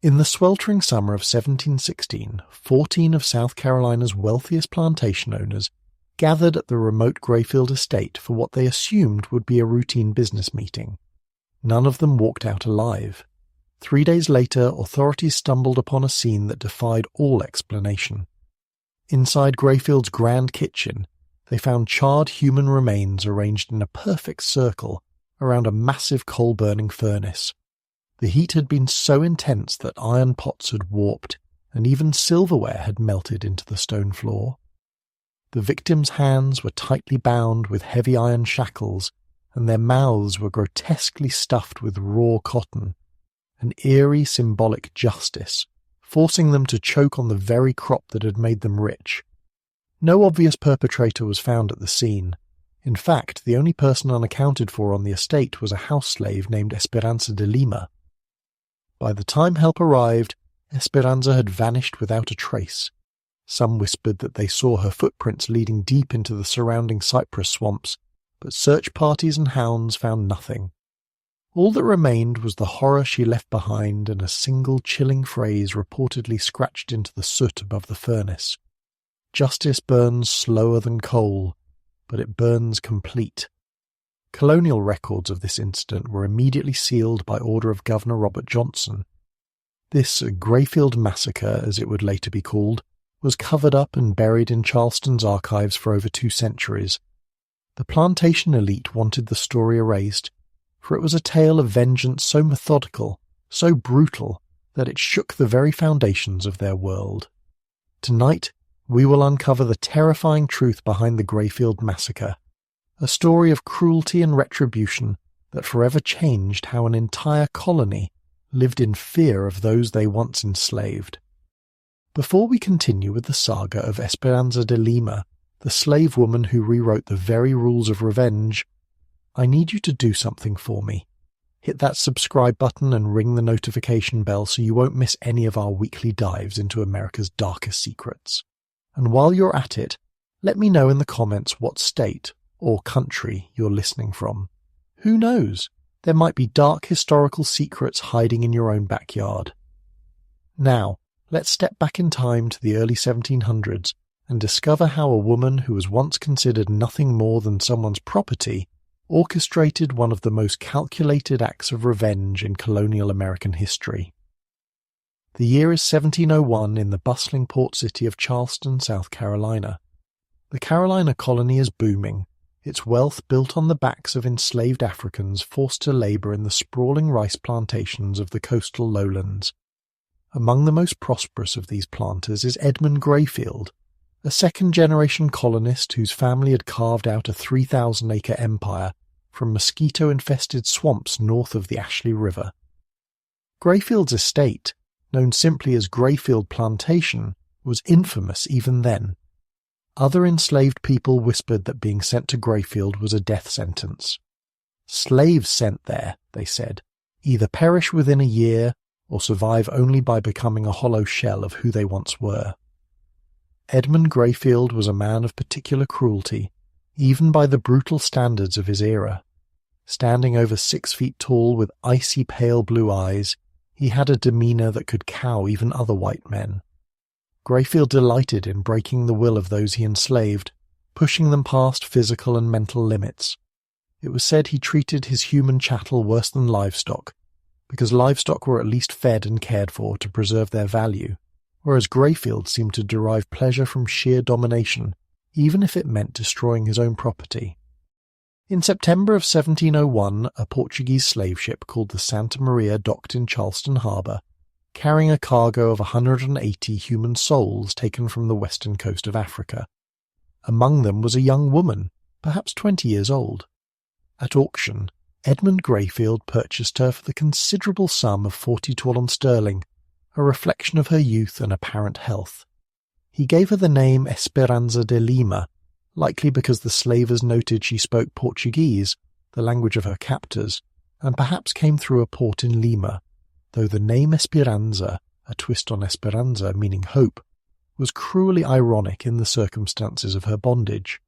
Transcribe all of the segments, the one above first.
In the sweltering summer of 1716, 14 of South Carolina's wealthiest plantation owners gathered at the remote Greyfield estate for what they assumed would be a routine business meeting. None of them walked out alive. 3 days later, authorities stumbled upon a scene that defied all explanation. Inside Greyfield's grand kitchen, they found charred human remains arranged in a perfect circle around a massive coal-burning furnace. The heat had been so intense that iron pots had warped, and even silverware had melted into the stone floor. The victims' hands were tightly bound with heavy iron shackles, and their mouths were grotesquely stuffed with raw cotton, an eerie symbolic justice, forcing them to choke on the very crop that had made them rich. No obvious perpetrator was found at the scene. In fact, the only person unaccounted for on the estate was a house slave named Espiranza de Lima. By the time help arrived, Espiranza had vanished without a trace. Some whispered that they saw her footprints leading deep into the surrounding cypress swamps, but search parties and hounds found nothing. All that remained was the horror she left behind and a single chilling phrase reportedly scratched into the soot above the furnace. Justice burns slower than coal, but it burns complete. Colonial records of this incident were immediately sealed by order of Governor Robert Johnson. This Greyfield Massacre, as it would later be called, was covered up and buried in Charleston's archives for over 2 centuries. The plantation elite wanted the story erased, for it was a tale of vengeance so methodical, so brutal, that it shook the very foundations of their world. Tonight, we will uncover the terrifying truth behind the Greyfield Massacre, a story of cruelty and retribution that forever changed how an entire colony lived in fear of those they once enslaved. Before we continue with the saga of Espiranza de Lima, the slave woman who rewrote the very rules of revenge, I need you to do something for me. Hit that subscribe button and ring the notification bell so you won't miss any of our weekly dives into America's darkest secrets. And while you're at it, let me know in the comments what state or country you're listening from. Who knows? There might be dark historical secrets hiding in your own backyard. Now, let's step back in time to the early 1700s and discover how a woman who was once considered nothing more than someone's property orchestrated one of the most calculated acts of revenge in colonial American history. The year is 1701 in the bustling port city of Charleston, South Carolina. The Carolina colony is booming, its wealth built on the backs of enslaved Africans forced to labor in the sprawling rice plantations of the coastal lowlands. Among the most prosperous of these planters is Edmund Greyfield, a second-generation colonist whose family had carved out a 3,000-acre empire from mosquito-infested swamps north of the Ashley River. Greyfield's estate, known simply as Greyfield Plantation, was infamous even then. Other enslaved people whispered that being sent to Greyfield was a death sentence. Slaves sent there, they said, either perish within a year or survive only by becoming a hollow shell of who they once were. Edmund Greyfield was a man of particular cruelty, even by the brutal standards of his era. Standing over 6 feet tall with icy pale blue eyes, he had a demeanour that could cow even other white men. Greyfield delighted in breaking the will of those he enslaved, pushing them past physical and mental limits. It was said he treated his human chattel worse than livestock, because livestock were at least fed and cared for to preserve their value, whereas Greyfield seemed to derive pleasure from sheer domination, even if it meant destroying his own property. In September of 1701, a Portuguese slave ship called the Santa Maria docked in Charleston Harbour, carrying a cargo of 180 human souls taken from the western coast of Africa. Among them was a young woman, perhaps 20 years old. At auction, Edmund Greyfield purchased her for the considerable sum of 40 sterling, a reflection of her youth and apparent health. He gave her the name Espiranza de Lima, likely because the slavers noted she spoke Portuguese, the language of her captors, and perhaps came through a port in Lima, though the name Espiranza, a twist on Esperanza meaning hope, was cruelly ironic in the circumstances of her bondage.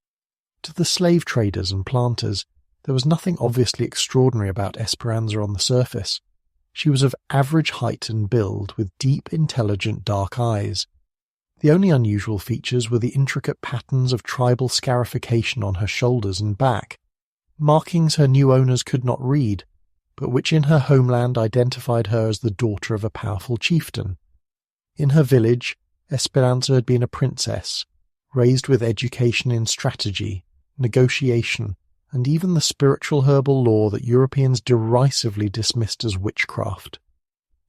To the slave traders and planters, there was nothing obviously extraordinary about Esperanza on the surface. She was of average height and build, with deep, intelligent dark eyes. The only unusual features were the intricate patterns of tribal scarification on her shoulders and back, markings her new owners could not read, but which in her homeland identified her as the daughter of a powerful chieftain. In her village, Espiranza had been a princess, raised with education in strategy, negotiation, and even the spiritual herbal law that Europeans derisively dismissed as witchcraft.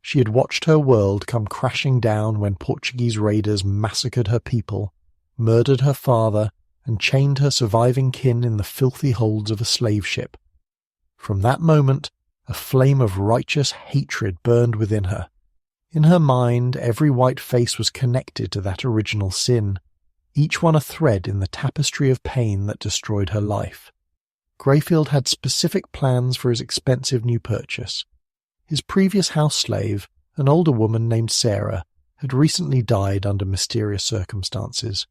She had watched her world come crashing down when Portuguese raiders massacred her people, murdered her father, and chained her surviving kin in the filthy holds of a slave ship. From that moment, a flame of righteous hatred burned within her. In her mind, every white face was connected to that original sin, each one a thread in the tapestry of pain that destroyed her life. Greyfield had specific plans for his expensive new purchase. His previous house slave, an older woman named Sarah, had recently died under mysterious circumstances.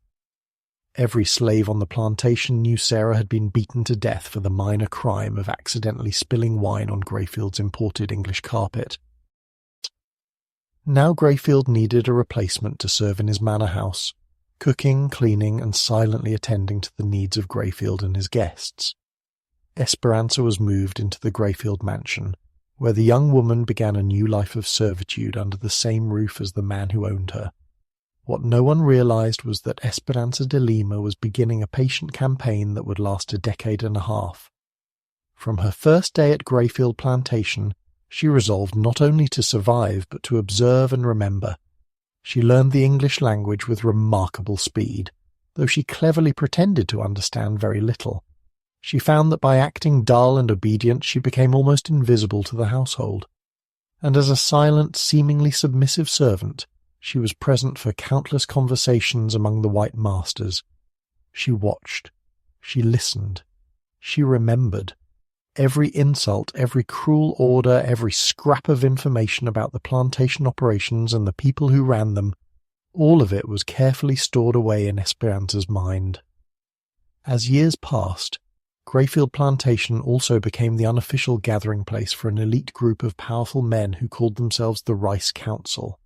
Every slave on the plantation knew Sarah had been beaten to death for the minor crime of accidentally spilling wine on Greyfield's imported English carpet. Now Greyfield needed a replacement to serve in his manor house, cooking, cleaning, and silently attending to the needs of Greyfield and his guests. Espiranza was moved into the Greyfield mansion, where the young woman began a new life of servitude under the same roof as the man who owned her. What no one realized was that Espiranza de Lima was beginning a patient campaign that would last a decade and a half. From her first day at Greyfield Plantation, she resolved not only to survive but to observe and remember. She learned the English language with remarkable speed, though she cleverly pretended to understand very little. She found that by acting dull and obedient she became almost invisible to the household, and as a silent, seemingly submissive servant, she was present for countless conversations among the white masters. She watched, she listened, she remembered. Every insult, every cruel order, every scrap of information about the plantation operations and the people who ran them, all of it was carefully stored away in Espiranza's mind. As years passed, Greyfield Plantation also became the unofficial gathering place for an elite group of powerful men who called themselves the Rice Council.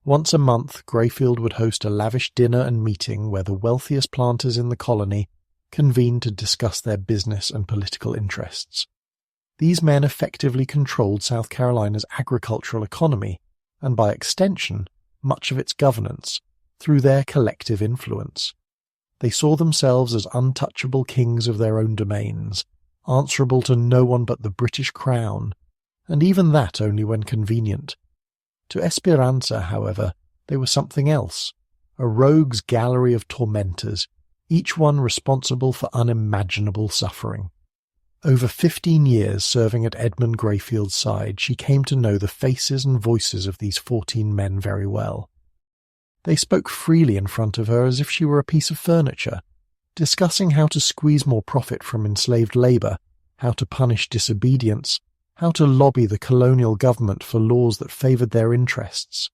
Once a month, Greyfield would host a lavish dinner and meeting where the wealthiest planters in the colony convened to discuss their business and political interests. These men effectively controlled South Carolina's agricultural economy, and by extension, much of its governance, through their collective influence. They saw themselves as untouchable kings of their own domains, answerable to no one but the British Crown, and even that only when convenient. To Espiranza, however, they were something else, a rogues' gallery of tormentors, each one responsible for unimaginable suffering. Over 15 years serving at Edmund Greyfield's side, she came to know the faces and voices of these 14 men very well. They spoke freely in front of her as if she were a piece of furniture, discussing how to squeeze more profit from enslaved labour, how to punish disobedience, how to lobby the colonial government for laws that favoured their interests.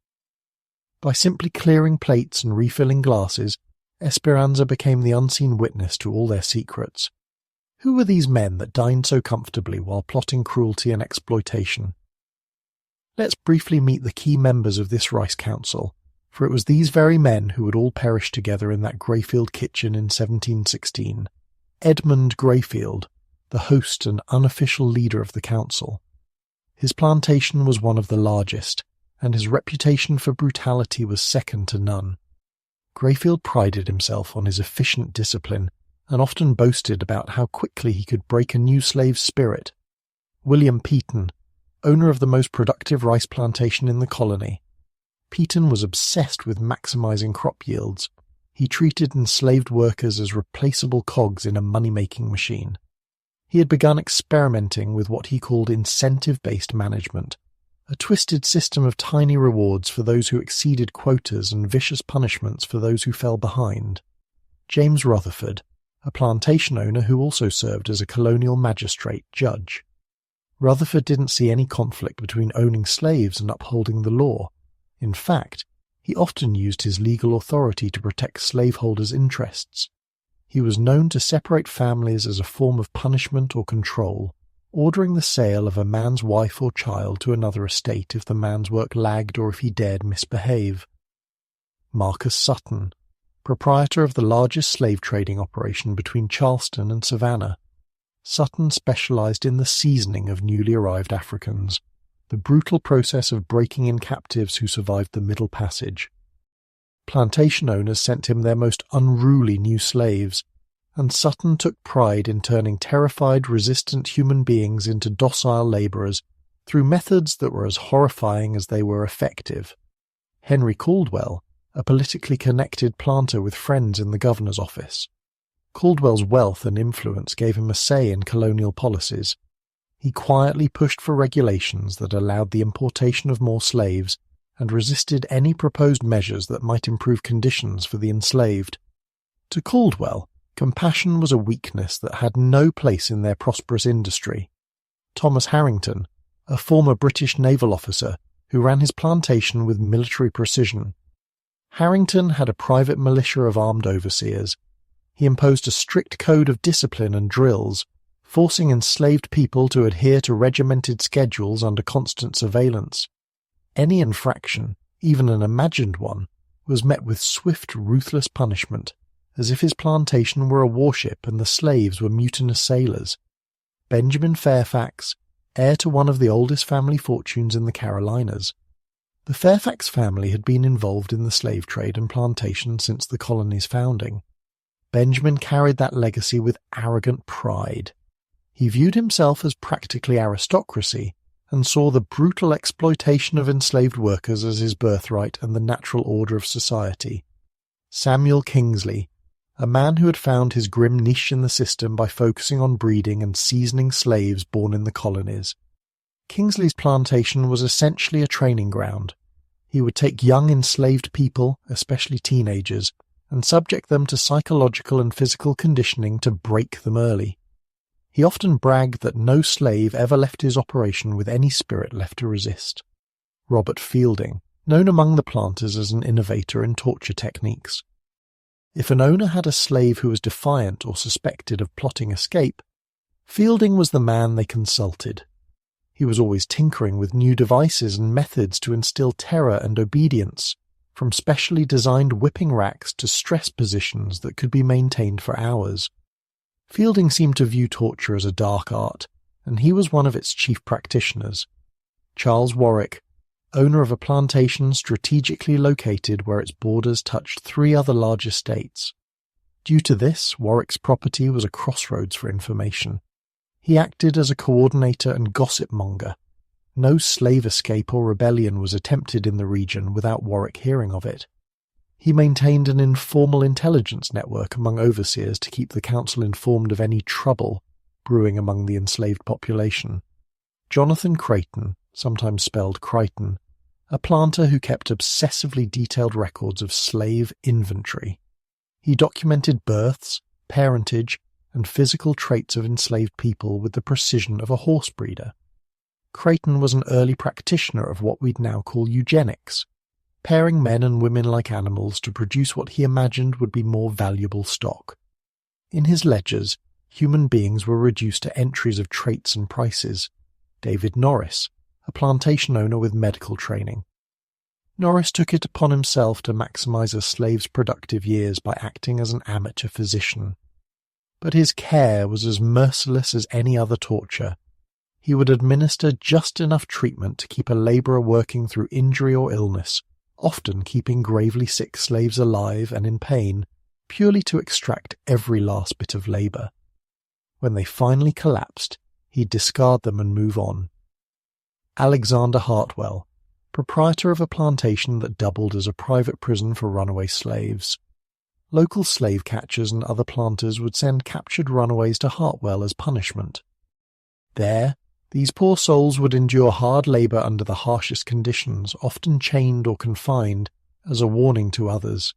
By simply clearing plates and refilling glasses, Espiranza became the unseen witness to all their secrets. Who were these men that dined so comfortably while plotting cruelty and exploitation? Let's briefly meet the key members of this Rice Council, for it was these very men who would all perish together in that Greyfield kitchen in 1716. Edmund Greyfield, the host and unofficial leader of the council. His plantation was one of the largest, and his reputation for brutality was second to none. Greyfield prided himself on his efficient discipline, and often boasted about how quickly he could break a new slave's spirit. William Peaton, owner of the most productive rice plantation in the colony. Peaton was obsessed with maximizing crop yields. He treated enslaved workers as replaceable cogs in a money-making machine. He had begun experimenting with what he called incentive-based management, a twisted system of tiny rewards for those who exceeded quotas and vicious punishments for those who fell behind. James Rutherford, a plantation owner who also served as a colonial magistrate judge. Rutherford didn't see any conflict between owning slaves and upholding the law. In fact, he often used his legal authority to protect slaveholders' interests. He was known to separate families as a form of punishment or control, ordering the sale of a man's wife or child to another estate if the man's work lagged or if he dared misbehave. Marcus Sutton, proprietor of the largest slave trading operation between Charleston and Savannah. Sutton specialized in the seasoning of newly arrived Africans, the brutal process of breaking in captives who survived the Middle Passage. Plantation owners sent him their most unruly new slaves, and Sutton took pride in turning terrified, resistant human beings into docile labourers through methods that were as horrifying as they were effective. Henry Caldwell, a politically connected planter with friends in the governor's office. Caldwell's wealth and influence gave him a say in colonial policies. He quietly pushed for regulations that allowed the importation of more slaves and resisted any proposed measures that might improve conditions for the enslaved. To Caldwell, compassion was a weakness that had no place in their prosperous industry. Thomas Harrington, a former British naval officer who ran his plantation with military precision. Harrington had a private militia of armed overseers. He imposed a strict code of discipline and drills, forcing enslaved people to adhere to regimented schedules under constant surveillance. Any infraction, even an imagined one, was met with swift, ruthless punishment, as if his plantation were a warship and the slaves were mutinous sailors. Benjamin Fairfax, heir to one of the oldest family fortunes in the Carolinas. The Fairfax family had been involved in the slave trade and plantation since the colony's founding. Benjamin carried that legacy with arrogant pride. He viewed himself as practically aristocracy and saw the brutal exploitation of enslaved workers as his birthright and the natural order of society. Samuel Kingsley, a man who had found his grim niche in the system by focusing on breeding and seasoning slaves born in the colonies. Kingsley's plantation was essentially a training ground. He would take young enslaved people, especially teenagers, and subject them to psychological and physical conditioning to break them early. He often bragged that no slave ever left his operation with any spirit left to resist. Robert Fielding, known among the planters as an innovator in torture techniques. If an owner had a slave who was defiant or suspected of plotting escape, Fielding was the man they consulted. He was always tinkering with new devices and methods to instill terror and obedience, from specially designed whipping racks to stress positions that could be maintained for hours. Fielding seemed to view torture as a dark art, and he was one of its chief practitioners. Charles Warwick, owner of a plantation strategically located where its borders touched 3 other large estates. Due to this, Warwick's property was a crossroads for information. He acted as a coordinator and gossip monger. No slave escape or rebellion was attempted in the region without Warwick hearing of it. He maintained an informal intelligence network among overseers to keep the council informed of any trouble brewing among the enslaved population. Jonathan Creighton, sometimes spelled Crichton, a planter who kept obsessively detailed records of slave inventory. He documented births, parentage, and physical traits of enslaved people with the precision of a horse breeder. Creighton was an early practitioner of what we'd now call eugenics, pairing men and women like animals to produce what he imagined would be more valuable stock. In his ledgers, human beings were reduced to entries of traits and prices. David Norris, a plantation owner with medical training. Norris took it upon himself to maximize a slave's productive years by acting as an amateur physician. But his care was as merciless as any other torture. He would administer just enough treatment to keep a laborer working through injury or illness, often keeping gravely sick slaves alive and in pain, purely to extract every last bit of labor. When they finally collapsed, he'd discard them and move on. Alexander Hartwell, proprietor of a plantation that doubled as a private prison for runaway slaves. Local slave catchers and other planters would send captured runaways to Hartwell as punishment. There, these poor souls would endure hard labor under the harshest conditions, often chained or confined, as a warning to others.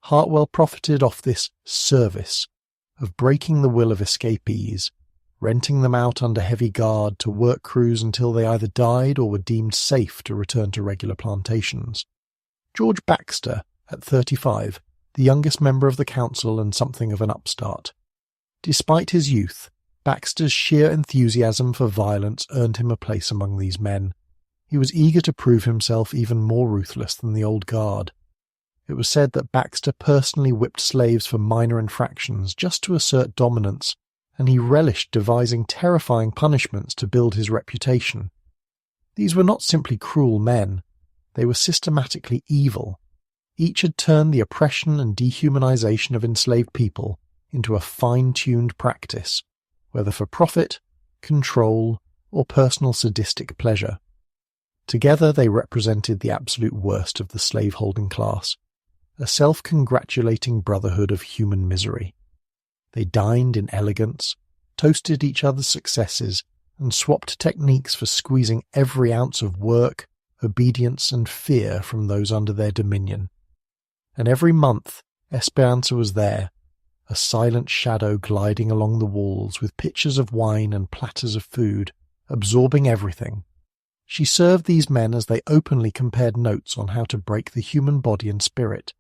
Hartwell profited off this service of breaking the will of escapees, renting them out under heavy guard to work crews until they either died or were deemed safe to return to regular plantations. George Baxter, at 35, the youngest member of the council and something of an upstart. Despite his youth, Baxter's sheer enthusiasm for violence earned him a place among these men. He was eager to prove himself even more ruthless than the old guard. It was said that Baxter personally whipped slaves for minor infractions just to assert dominance, and he relished devising terrifying punishments to build his reputation. These were not simply cruel men, they were systematically evil. Each had turned the oppression and dehumanization of enslaved people into a fine-tuned practice, whether for profit, control, or personal sadistic pleasure. Together they represented the absolute worst of the slave-holding class, a self-congratulating brotherhood of human misery. They dined in elegance, toasted each other's successes, and swapped techniques for squeezing every ounce of work, obedience, and fear from those under their dominion. And every month Espiranza was there, a silent shadow gliding along the walls with pitchers of wine and platters of food, absorbing everything. She served these men as they openly compared notes on how to break the human body and spirit.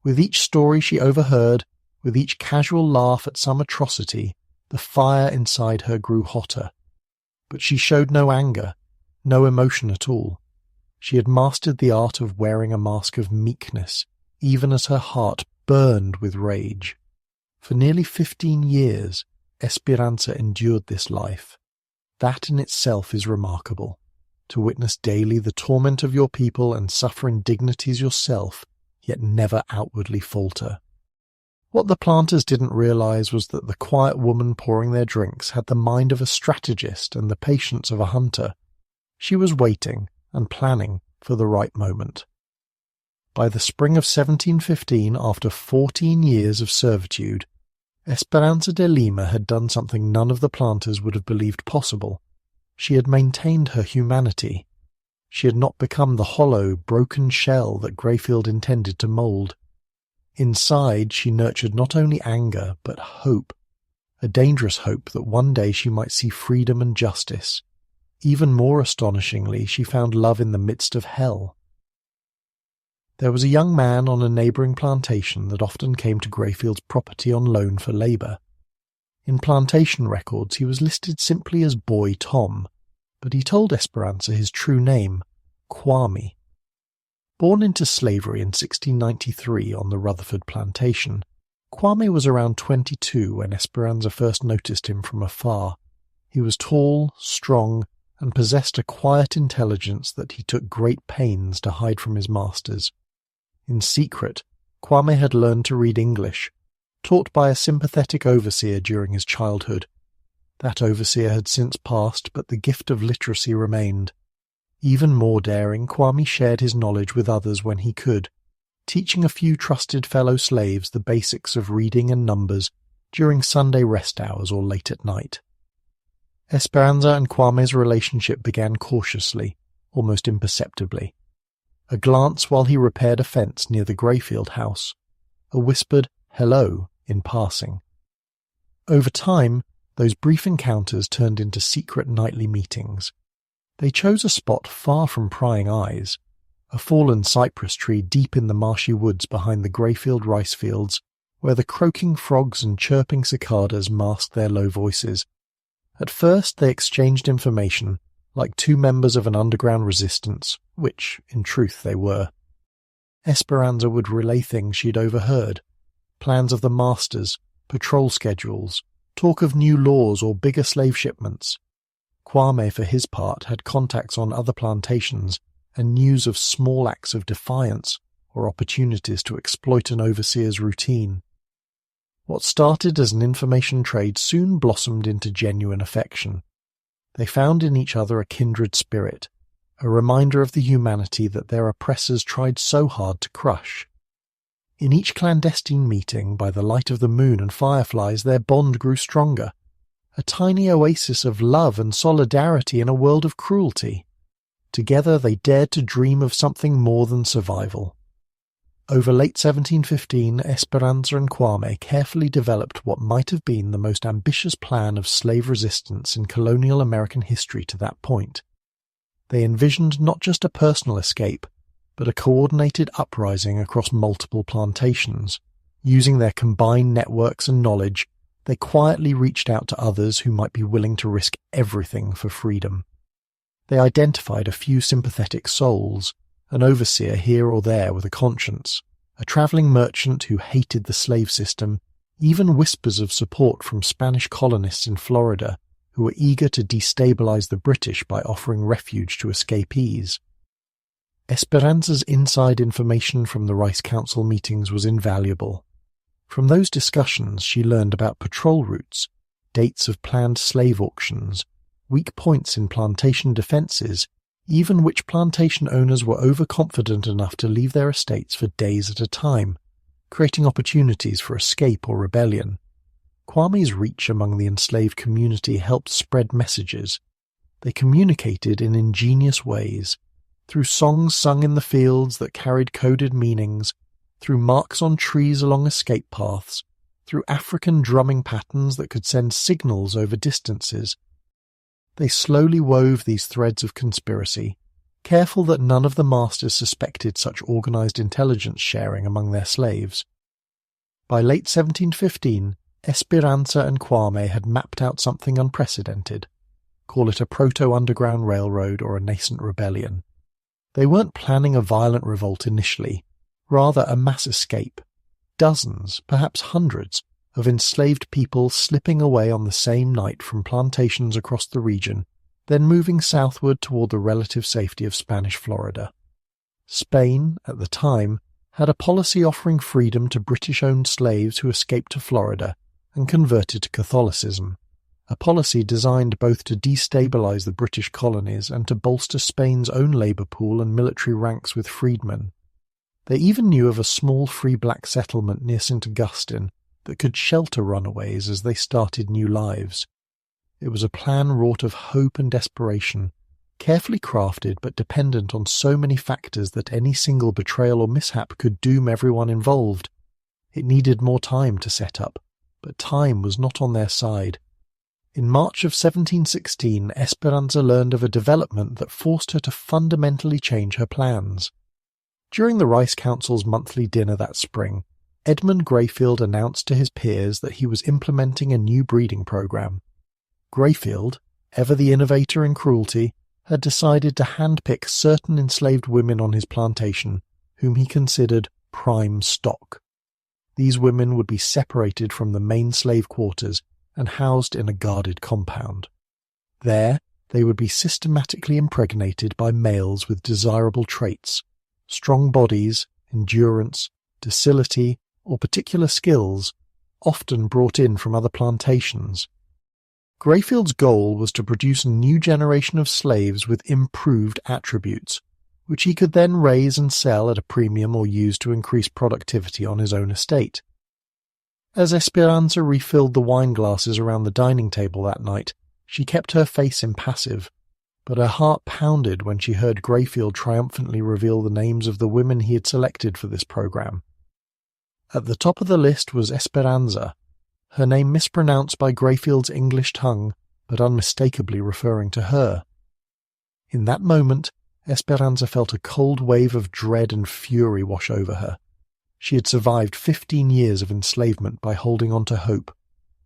With each story she overheard, with each casual laugh at some atrocity, the fire inside her grew hotter. But she showed no anger, no emotion at all. She had mastered the art of wearing a mask of meekness, even as her heart burned with rage. For nearly 15 years, Espiranza endured this life. That in itself is remarkable. To witness daily the torment of your people and suffer indignities yourself, yet never outwardly falter. What the planters didn't realize was that the quiet woman pouring their drinks had the mind of a strategist and the patience of a hunter. She was waiting and planning for the right moment. By the spring of 1715, after 14 years of servitude, Espiranza de Lima had done something none of the planters would have believed possible. She had maintained her humanity. She had not become the hollow, broken shell that Greyfield intended to mould. Inside, she nurtured not only anger, but hope, a dangerous hope that one day she might see freedom and justice. Even more astonishingly, she found love in the midst of hell. There was a young man on a neighbouring plantation that often came to Greyfield's property on loan for labour. In plantation records he was listed simply as Boy Tom, but he told Espiranza his true name, Kwame. Born into slavery in 1693 on the Rutherford plantation, Kwame was around 22 when Espiranza first noticed him from afar. He was tall, strong, and possessed a quiet intelligence that he took great pains to hide from his masters. In secret, Kwame had learned to read English, taught by a sympathetic overseer during his childhood. That overseer had since passed, but the gift of literacy remained. Even more daring, Kwame shared his knowledge with others when he could, teaching a few trusted fellow slaves the basics of reading and numbers during Sunday rest hours or late at night. Espiranza and Kwame's relationship began cautiously, almost imperceptibly. A glance while he repaired a fence near the Greyfield house, a whispered hello in passing. Over time, those brief encounters turned into secret nightly meetings. They chose a spot far from prying eyes, a fallen cypress tree deep in the marshy woods behind the Greyfield rice fields, where the croaking frogs and chirping cicadas masked their low voices. At first they exchanged information, like two members of an underground resistance, which, in truth, they were. Espiranza would relay things she'd overheard, plans of the masters, patrol schedules, talk of new laws or bigger slave shipments. Kwame, for his part, had contacts on other plantations and news of small acts of defiance or opportunities to exploit an overseer's routine. What started as an information trade soon blossomed into genuine affection. They found in each other a kindred spirit, a reminder of the humanity that their oppressors tried so hard to crush. In each clandestine meeting, by the light of the moon and fireflies, their bond grew stronger, a tiny oasis of love and solidarity in a world of cruelty. Together they dared to dream of something more than survival. Over late 1715, Espiranza and Kwame carefully developed what might have been the most ambitious plan of slave resistance in colonial American history to that point. They envisioned not just a personal escape, but a coordinated uprising across multiple plantations, using their combined networks and knowledge They quietly reached out to others who might be willing to risk everything for freedom. They identified a few sympathetic souls, an overseer here or there with a conscience, a travelling merchant who hated the slave system, even whispers of support from Spanish colonists in Florida who were eager to destabilize the British by offering refuge to escapees. Espiranza's inside information from the Rice Council meetings was invaluable. From those discussions she learned about patrol routes, dates of planned slave auctions, weak points in plantation defences, even which plantation owners were overconfident enough to leave their estates for days at a time, creating opportunities for escape or rebellion. Kwame's reach among the enslaved community helped spread messages. They communicated in ingenious ways, through songs sung in the fields that carried coded meanings, through marks on trees along escape paths, through African drumming patterns that could send signals over distances. They slowly wove these threads of conspiracy, careful that none of the masters suspected such organized intelligence sharing among their slaves. By late 1715, Espiranza and Kwame had mapped out something unprecedented. Call it a proto-underground railroad or a nascent rebellion. They weren't planning a violent revolt initially, rather a mass escape. Dozens, perhaps hundreds, of enslaved people slipping away on the same night from plantations across the region, then moving southward toward the relative safety of Spanish Florida. Spain, at the time, had a policy offering freedom to British-owned slaves who escaped to Florida and converted to Catholicism, a policy designed both to destabilize the British colonies and to bolster Spain's own labor pool and military ranks with freedmen. They even knew of a small free black settlement near St. Augustine that could shelter runaways as they started new lives. It was a plan wrought of hope and desperation, carefully crafted but dependent on so many factors that any single betrayal or mishap could doom everyone involved. It needed more time to set up, but time was not on their side. In March of 1716, Espiranza learned of a development that forced her to fundamentally change her plans. During the Rice Council's monthly dinner that spring, Edmund Greyfield announced to his peers that he was implementing a new breeding program. Greyfield, ever the innovator in cruelty, had decided to handpick certain enslaved women on his plantation, whom he considered prime stock. These women would be separated from the main slave quarters and housed in a guarded compound. There, they would be systematically impregnated by males with desirable traits, strong bodies, endurance, docility, or particular skills, often brought in from other plantations. Greyfield's goal was to produce a new generation of slaves with improved attributes, which he could then raise and sell at a premium or use to increase productivity on his own estate. As Espiranza refilled the wine glasses around the dining table that night, she kept her face impassive, but her heart pounded when she heard Greyfield triumphantly reveal the names of the women he had selected for this program. At the top of the list was Espiranza, her name mispronounced by Greyfield's English tongue, but unmistakably referring to her. In that moment, Espiranza felt a cold wave of dread and fury wash over her. She had survived 15 years of enslavement by holding on to hope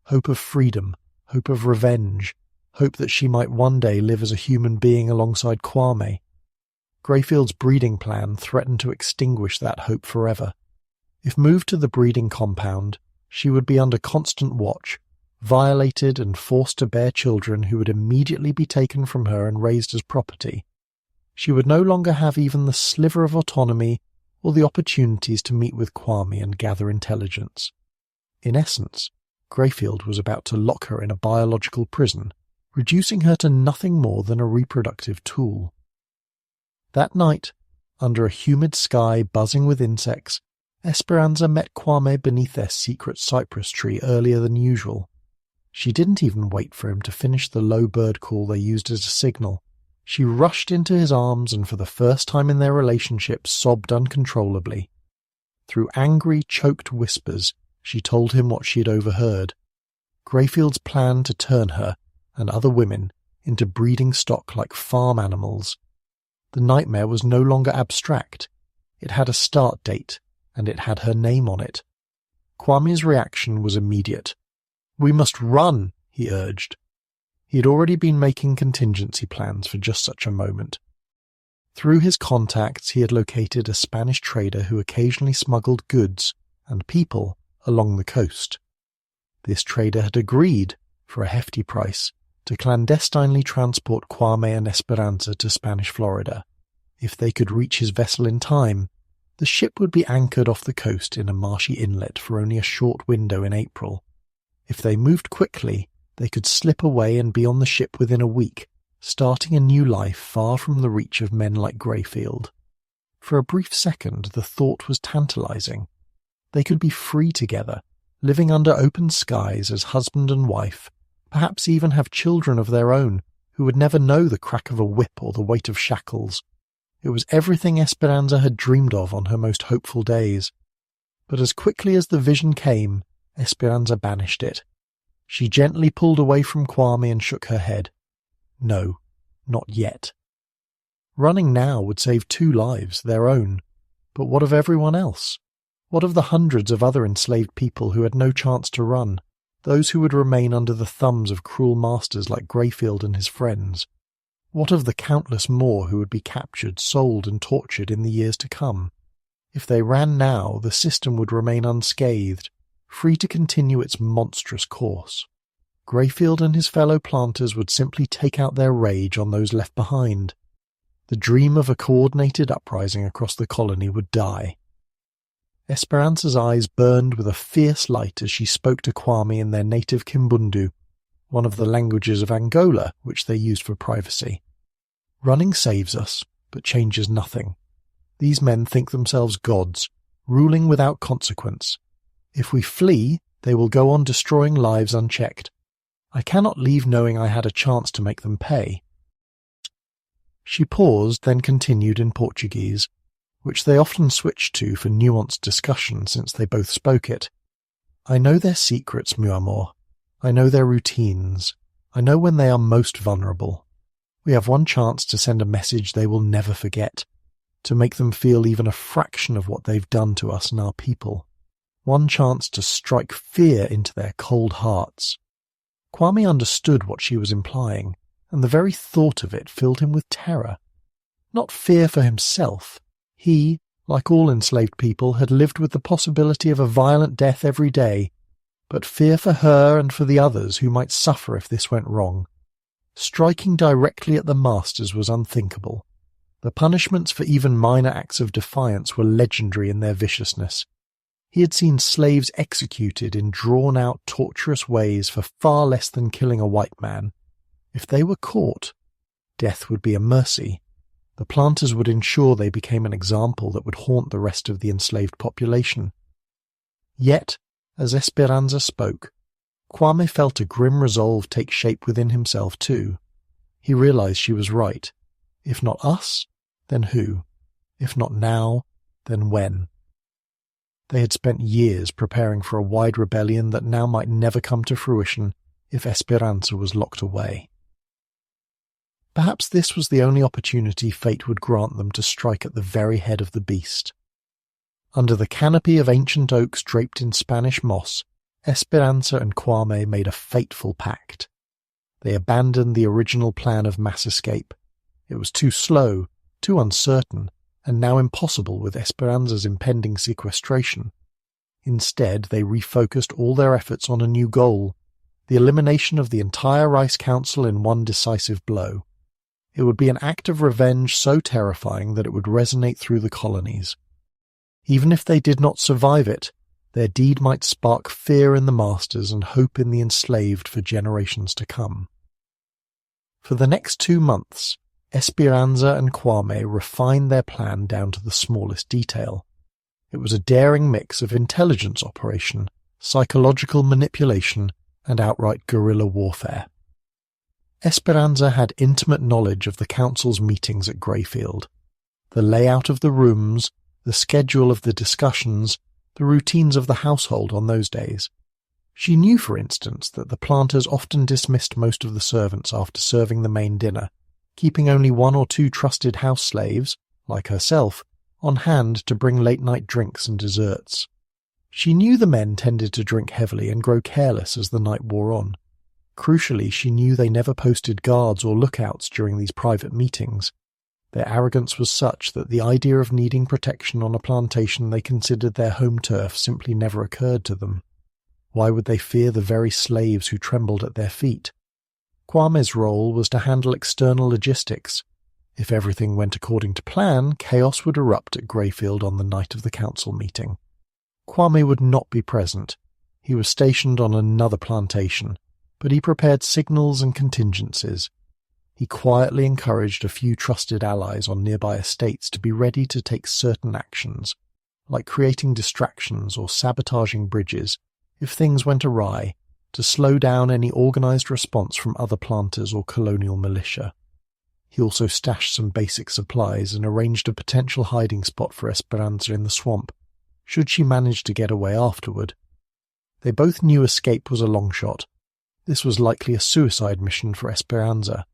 of freedom, hope of revenge, hope that she might one day live as a human being alongside Kwame. Greyfield's breeding plan threatened to extinguish that hope forever. If moved to the breeding compound, she would be under constant watch, violated and forced to bear children who would immediately be taken from her and raised as property. She would no longer have even the sliver of autonomy or the opportunities to meet with Kwame and gather intelligence. In essence, Greyfield was about to lock her in a biological prison, reducing her to nothing more than a reproductive tool. That night, under a humid sky buzzing with insects, Espiranza met Kwame beneath their secret cypress tree earlier than usual. She didn't even wait for him to finish the low bird call they used as a signal. She rushed into his arms and for the first time in their relationship sobbed uncontrollably. Through angry, choked whispers, she told him what she had overheard. Greyfield's plan to turn her, and other women, into breeding stock like farm animals. The nightmare was no longer abstract. It had a start date, and it had her name on it. Kwame's reaction was immediate. "We must run," he urged. He had already been making contingency plans for just such a moment. Through his contacts, he had located a Spanish trader who occasionally smuggled goods and people along the coast. This trader had agreed, for a hefty price, to clandestinely transport Kwame and Espiranza to Spanish Florida. If they could reach his vessel in time, the ship would be anchored off the coast in a marshy inlet for only a short window in April. If they moved quickly, they could slip away and be on the ship within a week, starting a new life far from the reach of men like Greyfield. For a brief second, the thought was tantalizing. They could be free together, living under open skies as husband and wife, perhaps even have children of their own, who would never know the crack of a whip or the weight of shackles. It was everything Espiranza had dreamed of on her most hopeful days. But as quickly as the vision came, Espiranza banished it. She gently pulled away from Kwame and shook her head. No, not yet. Running now would save 2 lives, their own. But what of everyone else? What of the hundreds of other enslaved people who had no chance to run, those who would remain under the thumbs of cruel masters like Greyfield and his friends? What of the countless more who would be captured, sold and tortured in the years to come? If they ran now, the system would remain unscathed, free to continue its monstrous course. Greyfield and his fellow planters would simply take out their rage on those left behind. The dream of a coordinated uprising across the colony would die. Esperanza's eyes burned with a fierce light as she spoke to Kwame in their native Kimbundu, one of the languages of Angola which they used for privacy. Running saves us, but changes nothing. These men think themselves gods, ruling without consequence. If we flee, they will go on destroying lives unchecked. I cannot leave knowing I had a chance to make them pay. She paused, then continued in Portuguese, which they often switched to for nuanced discussion since they both spoke it. I know their secrets, meu amor. I know their routines. I know when they are most vulnerable. We have one chance to send a message they will never forget, to make them feel even a fraction of what they've done to us and our people. One chance to strike fear into their cold hearts. Kwame understood what she was implying, and the very thought of it filled him with terror. Not fear for himself. He, like all enslaved people, had lived with the possibility of a violent death every day, but fear for her and for the others who might suffer if this went wrong. Striking directly at the masters was unthinkable. The punishments for even minor acts of defiance were legendary in their viciousness. He had seen slaves executed in drawn-out, torturous ways for far less than killing a white man. If they were caught, death would be a mercy. The planters would ensure they became an example that would haunt the rest of the enslaved population. Yet, as Espiranza spoke, Kwame felt a grim resolve take shape within himself too. He realized she was right. If not us, then who? If not now, then when? They had spent years preparing for a wide rebellion that now might never come to fruition if Espiranza was locked away. Perhaps this was the only opportunity fate would grant them to strike at the very head of the beast. Under the canopy of ancient oaks draped in Spanish moss, Espiranza and Kwame made a fateful pact. They abandoned the original plan of mass escape. It was too slow, too uncertain, and now impossible with Esperanza's impending sequestration. Instead, they refocused all their efforts on a new goal, the elimination of the entire Rice Council in one decisive blow. It would be an act of revenge so terrifying that it would resonate through the colonies. Even if they did not survive it, their deed might spark fear in the masters and hope in the enslaved for generations to come. For the next 2 months, Espiranza and Kwame refined their plan down to the smallest detail. It was a daring mix of intelligence operation, psychological manipulation, and outright guerrilla warfare. Espiranza had intimate knowledge of the council's meetings at Greyfield, the layout of the rooms, the schedule of the discussions, the routines of the household on those days. She knew, for instance, that the planters often dismissed most of the servants after serving the main dinner, keeping only 1 or 2 trusted house slaves, like herself, on hand to bring late-night drinks and desserts. She knew the men tended to drink heavily and grow careless as the night wore on. Crucially, she knew they never posted guards or lookouts during these private meetings. Their arrogance was such that the idea of needing protection on a plantation they considered their home turf simply never occurred to them. Why would they fear the very slaves who trembled at their feet? Kwame's role was to handle external logistics. If everything went according to plan, chaos would erupt at Greyfield on the night of the council meeting. Kwame would not be present. He was stationed on another plantation, but he prepared signals and contingencies. He quietly encouraged a few trusted allies on nearby estates to be ready to take certain actions, like creating distractions or sabotaging bridges, if things went awry, to slow down any organized response from other planters or colonial militia. He also stashed some basic supplies and arranged a potential hiding spot for Espiranza in the swamp, should she manage to get away afterward. They both knew escape was a long shot. This was likely a suicide mission for Espiranza,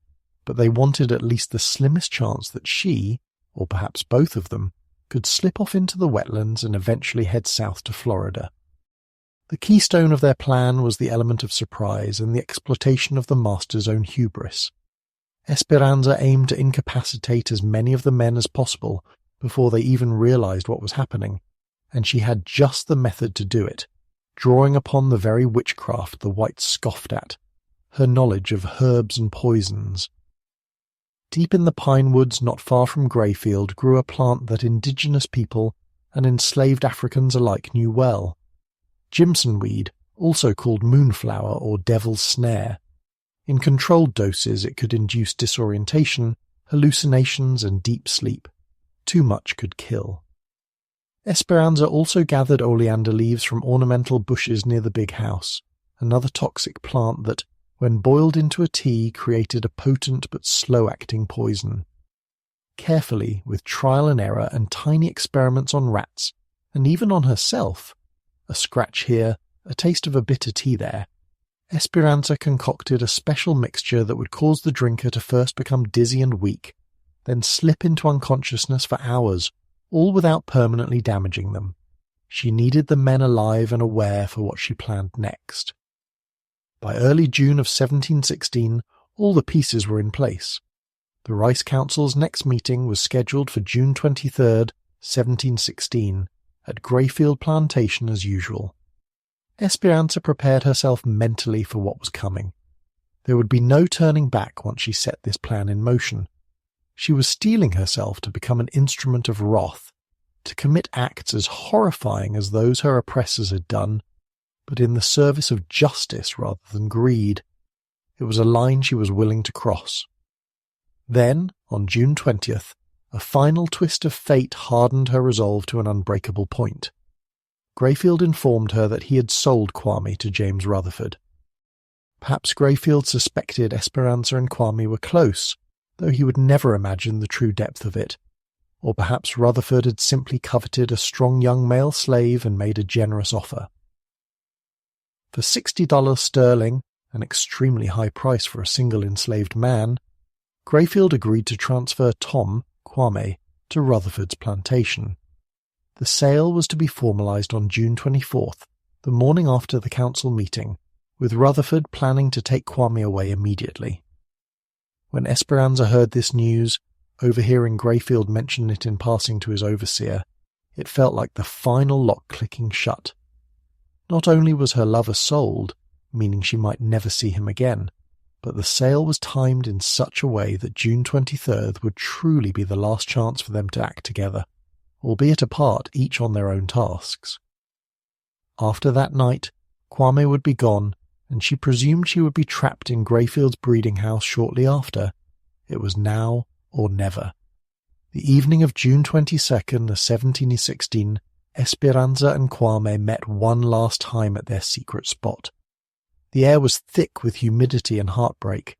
but they wanted at least the slimmest chance that she, or perhaps both of them, could slip off into the wetlands and eventually head south to Florida. The keystone of their plan was the element of surprise and the exploitation of the master's own hubris. Espiranza aimed to incapacitate as many of the men as possible before they even realized what was happening, and she had just the method to do it, drawing upon the very witchcraft the whites scoffed at, her knowledge of herbs and poisons. Deep in the pine woods not far from Greyfield grew a plant that indigenous people and enslaved Africans alike knew well. Jimson weed, also called moonflower or devil's snare. In controlled doses it could induce disorientation, hallucinations and deep sleep. Too much could kill. Espiranza also gathered oleander leaves from ornamental bushes near the big house, another toxic plant that, when boiled into a tea, created a potent but slow-acting poison. Carefully, with trial and error and tiny experiments on rats, and even on herself, a scratch here, a taste of a bitter tea there, Espiranza concocted a special mixture that would cause the drinker to first become dizzy and weak, then slip into unconsciousness for hours, all without permanently damaging them. She needed the men alive and aware for what she planned next. By early June of 1716, all the pieces were in place. The Rice Council's next meeting was scheduled for June 23, 1716, at Greyfield Plantation as usual. Espiranza prepared herself mentally for what was coming. There would be no turning back once she set this plan in motion. She was steeling herself to become an instrument of wrath, to commit acts as horrifying as those her oppressors had done, but in the service of justice rather than greed. It was a line she was willing to cross. Then, on June 20th, a final twist of fate hardened her resolve to an unbreakable point. Greyfield informed her that he had sold Kwame to James Rutherford. Perhaps Greyfield suspected Espiranza and Kwame were close, though he would never imagine the true depth of it. Or perhaps Rutherford had simply coveted a strong young male slave and made a generous offer. For $60 sterling, an extremely high price for a single enslaved man, Greyfield agreed to transfer Tom, Kwame, to Rutherford's plantation. The sale was to be formalized on June 24th, the morning after the council meeting, with Rutherford planning to take Kwame away immediately. When Espiranza heard this news, overhearing Greyfield mention it in passing to his overseer, it felt like the final lock clicking shut. Not only was her lover sold, meaning she might never see him again, but the sale was timed in such a way that June 23rd would truly be the last chance for them to act together, albeit apart, each on their own tasks. After that night, Kwame would be gone, and she presumed she would be trapped in Greyfield's breeding house shortly after. It was now or never. The evening of June 22nd, 1716, Espiranza and Kwame met one last time at their secret spot. The air was thick with humidity and heartbreak.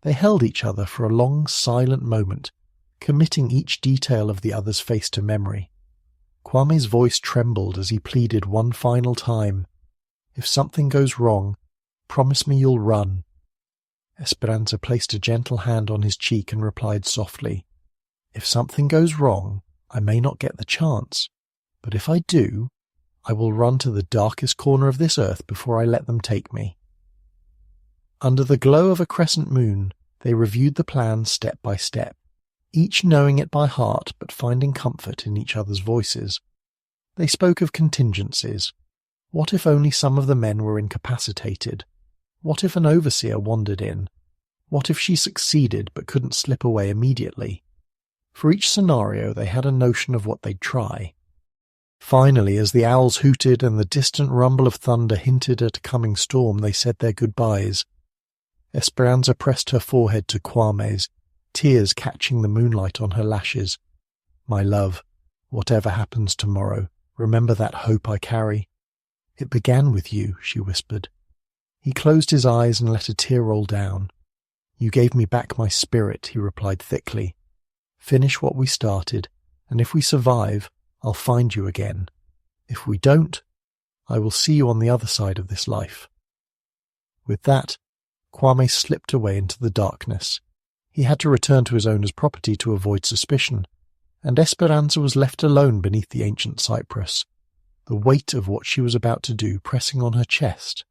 They held each other for a long, silent moment, committing each detail of the other's face to memory. Kwame's voice trembled as he pleaded one final time, "If something goes wrong, promise me you'll run." Espiranza placed a gentle hand on his cheek and replied softly, "If something goes wrong, I may not get the chance, but if I do, I will run to the darkest corner of this earth before I let them take me." Under the glow of a crescent moon, they reviewed the plan step by step, each knowing it by heart but finding comfort in each other's voices. They spoke of contingencies. What if only some of the men were incapacitated? What if an overseer wandered in? What if she succeeded but couldn't slip away immediately? For each scenario they had a notion of what they'd try. Finally, as the owls hooted and the distant rumble of thunder hinted at a coming storm, they said their goodbyes. Espiranza pressed her forehead to Kwame's, tears catching the moonlight on her lashes. "My love, whatever happens tomorrow, remember that hope I carry." "It began with you," she whispered. He closed his eyes and let a tear roll down. "You gave me back my spirit," he replied thickly. "Finish what we started, and if we survive, I'll find you again. If we don't, I will see you on the other side of this life." With that, Kwame slipped away into the darkness. He had to return to his owner's property to avoid suspicion, and Espiranza was left alone beneath the ancient cypress, the weight of what she was about to do pressing on her chest.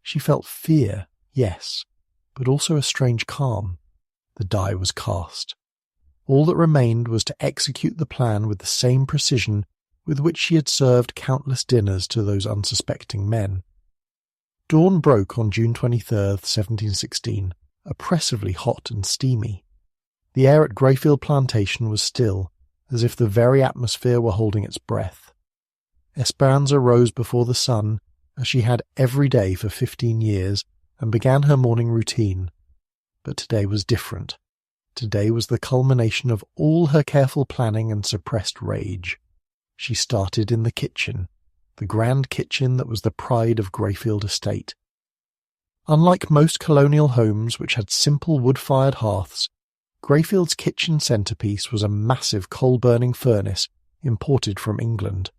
She felt fear, yes, but also a strange calm. The die was cast. All that remained was to execute the plan with the same precision with which she had served countless dinners to those unsuspecting men. Dawn broke on June 23rd, 1716, oppressively hot and steamy. The air at Greyfield Plantation was still, as if the very atmosphere were holding its breath. Espiranza rose before the sun, as she had every day for 15 years, and began her morning routine. But today was different. Today was the culmination of all her careful planning and suppressed rage. She started in the kitchen, the grand kitchen that was the pride of Greyfield Estate. Unlike most colonial homes which had simple wood-fired hearths, Greyfield's kitchen centrepiece was a massive coal-burning furnace imported from England.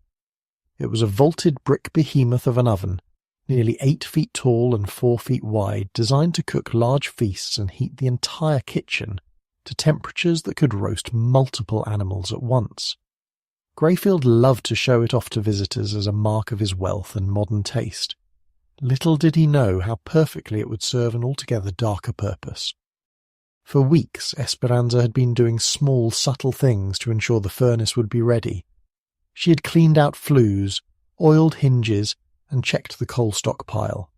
It was a vaulted brick behemoth of an oven, nearly 8 feet tall and 4 feet wide, designed to cook large feasts and heat the entire kitchen to temperatures that could roast multiple animals at once. Greyfield loved to show it off to visitors as a mark of his wealth and modern taste. Little did he know how perfectly it would serve an altogether darker purpose. For weeks, Espiranza had been doing small, subtle things to ensure the furnace would be ready. She had cleaned out flues, oiled hinges, and checked the coal stockpile.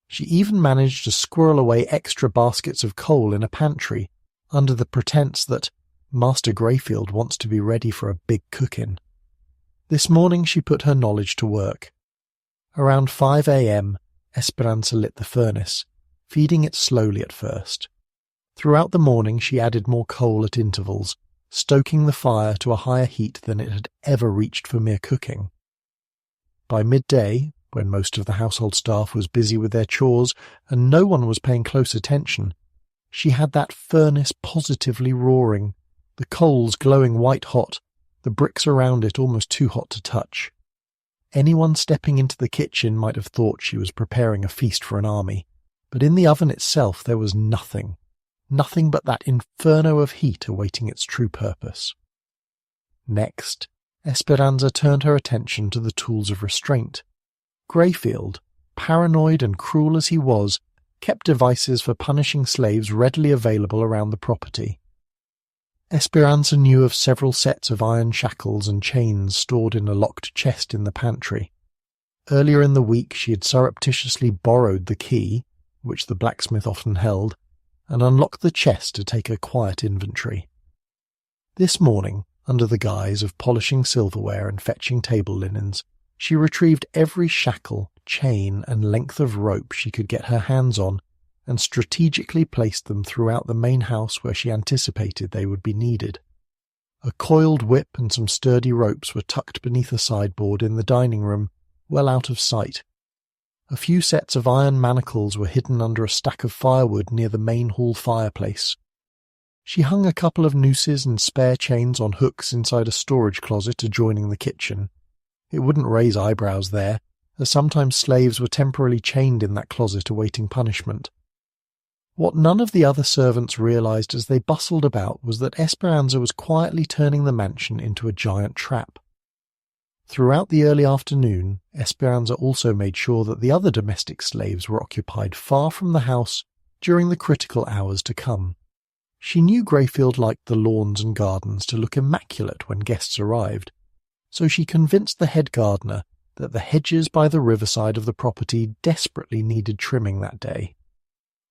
She even managed to squirrel away extra baskets of coal in a pantry, under the pretense that Master Greyfield wants to be ready for a big cook-in. This morning she put her knowledge to work. Around 5 a.m., Espiranza lit the furnace, feeding it slowly at first. Throughout the morning she added more coal at intervals, stoking the fire to a higher heat than it had ever reached for mere cooking. By midday, when most of the household staff was busy with their chores and no one was paying close attention, she had that furnace positively roaring, the coals glowing white-hot, the bricks around it almost too hot to touch. Anyone stepping into the kitchen might have thought she was preparing a feast for an army, but in the oven itself there was nothing but that inferno of heat awaiting its true purpose. Next, Espiranza turned her attention to the tools of restraint. Greyfield, paranoid and cruel as he was, kept devices for punishing slaves readily available around the property. Espiranza knew of several sets of iron shackles and chains stored in a locked chest in the pantry. Earlier in the week she had surreptitiously borrowed the key, which the blacksmith often held, and unlocked the chest to take a quiet inventory. This morning, under the guise of polishing silverware and fetching table linens, she retrieved every shackle, chain, and length of rope she could get her hands on, and strategically placed them throughout the main house where she anticipated they would be needed. A coiled whip and some sturdy ropes were tucked beneath a sideboard in the dining room, well out of sight. A few sets of iron manacles were hidden under a stack of firewood near the main hall fireplace. She hung a couple of nooses and spare chains on hooks inside a storage closet adjoining the kitchen. It wouldn't raise eyebrows there, as sometimes slaves were temporarily chained in that closet awaiting punishment. What none of the other servants realized as they bustled about was that Espiranza was quietly turning the mansion into a giant trap. Throughout the early afternoon, Espiranza also made sure that the other domestic slaves were occupied far from the house during the critical hours to come. She knew Greyfield liked the lawns and gardens to look immaculate when guests arrived, so she convinced the head gardener that the hedges by the riverside of the property desperately needed trimming that day.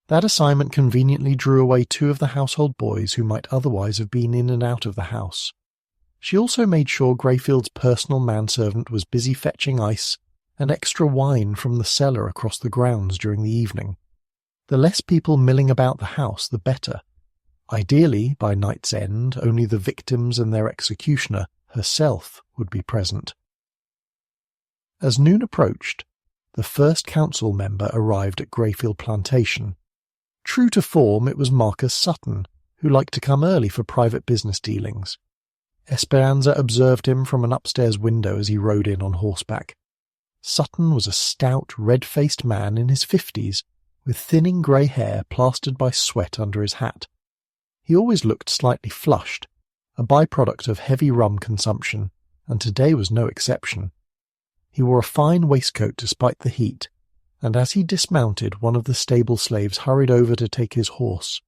That assignment conveniently drew away 2 of the household boys who might otherwise have been in and out of the house. She also made sure Greyfield's personal manservant was busy fetching ice and extra wine from the cellar across the grounds during the evening. The less people milling about the house, the better. Ideally, by night's end, only the victims and their executioner, herself, would be present. As noon approached, the first council member arrived at Greyfield Plantation. True to form, it was Marcus Sutton, who liked to come early for private business dealings. Espiranza observed him from an upstairs window as he rode in on horseback. Sutton was a stout, red-faced man in his 50s, with thinning grey hair plastered by sweat under his hat. He always looked slightly flushed, a byproduct of heavy rum consumption, and today was no exception. He wore a fine waistcoat despite the heat, and as he dismounted, one of the stable slaves hurried over to take his horse.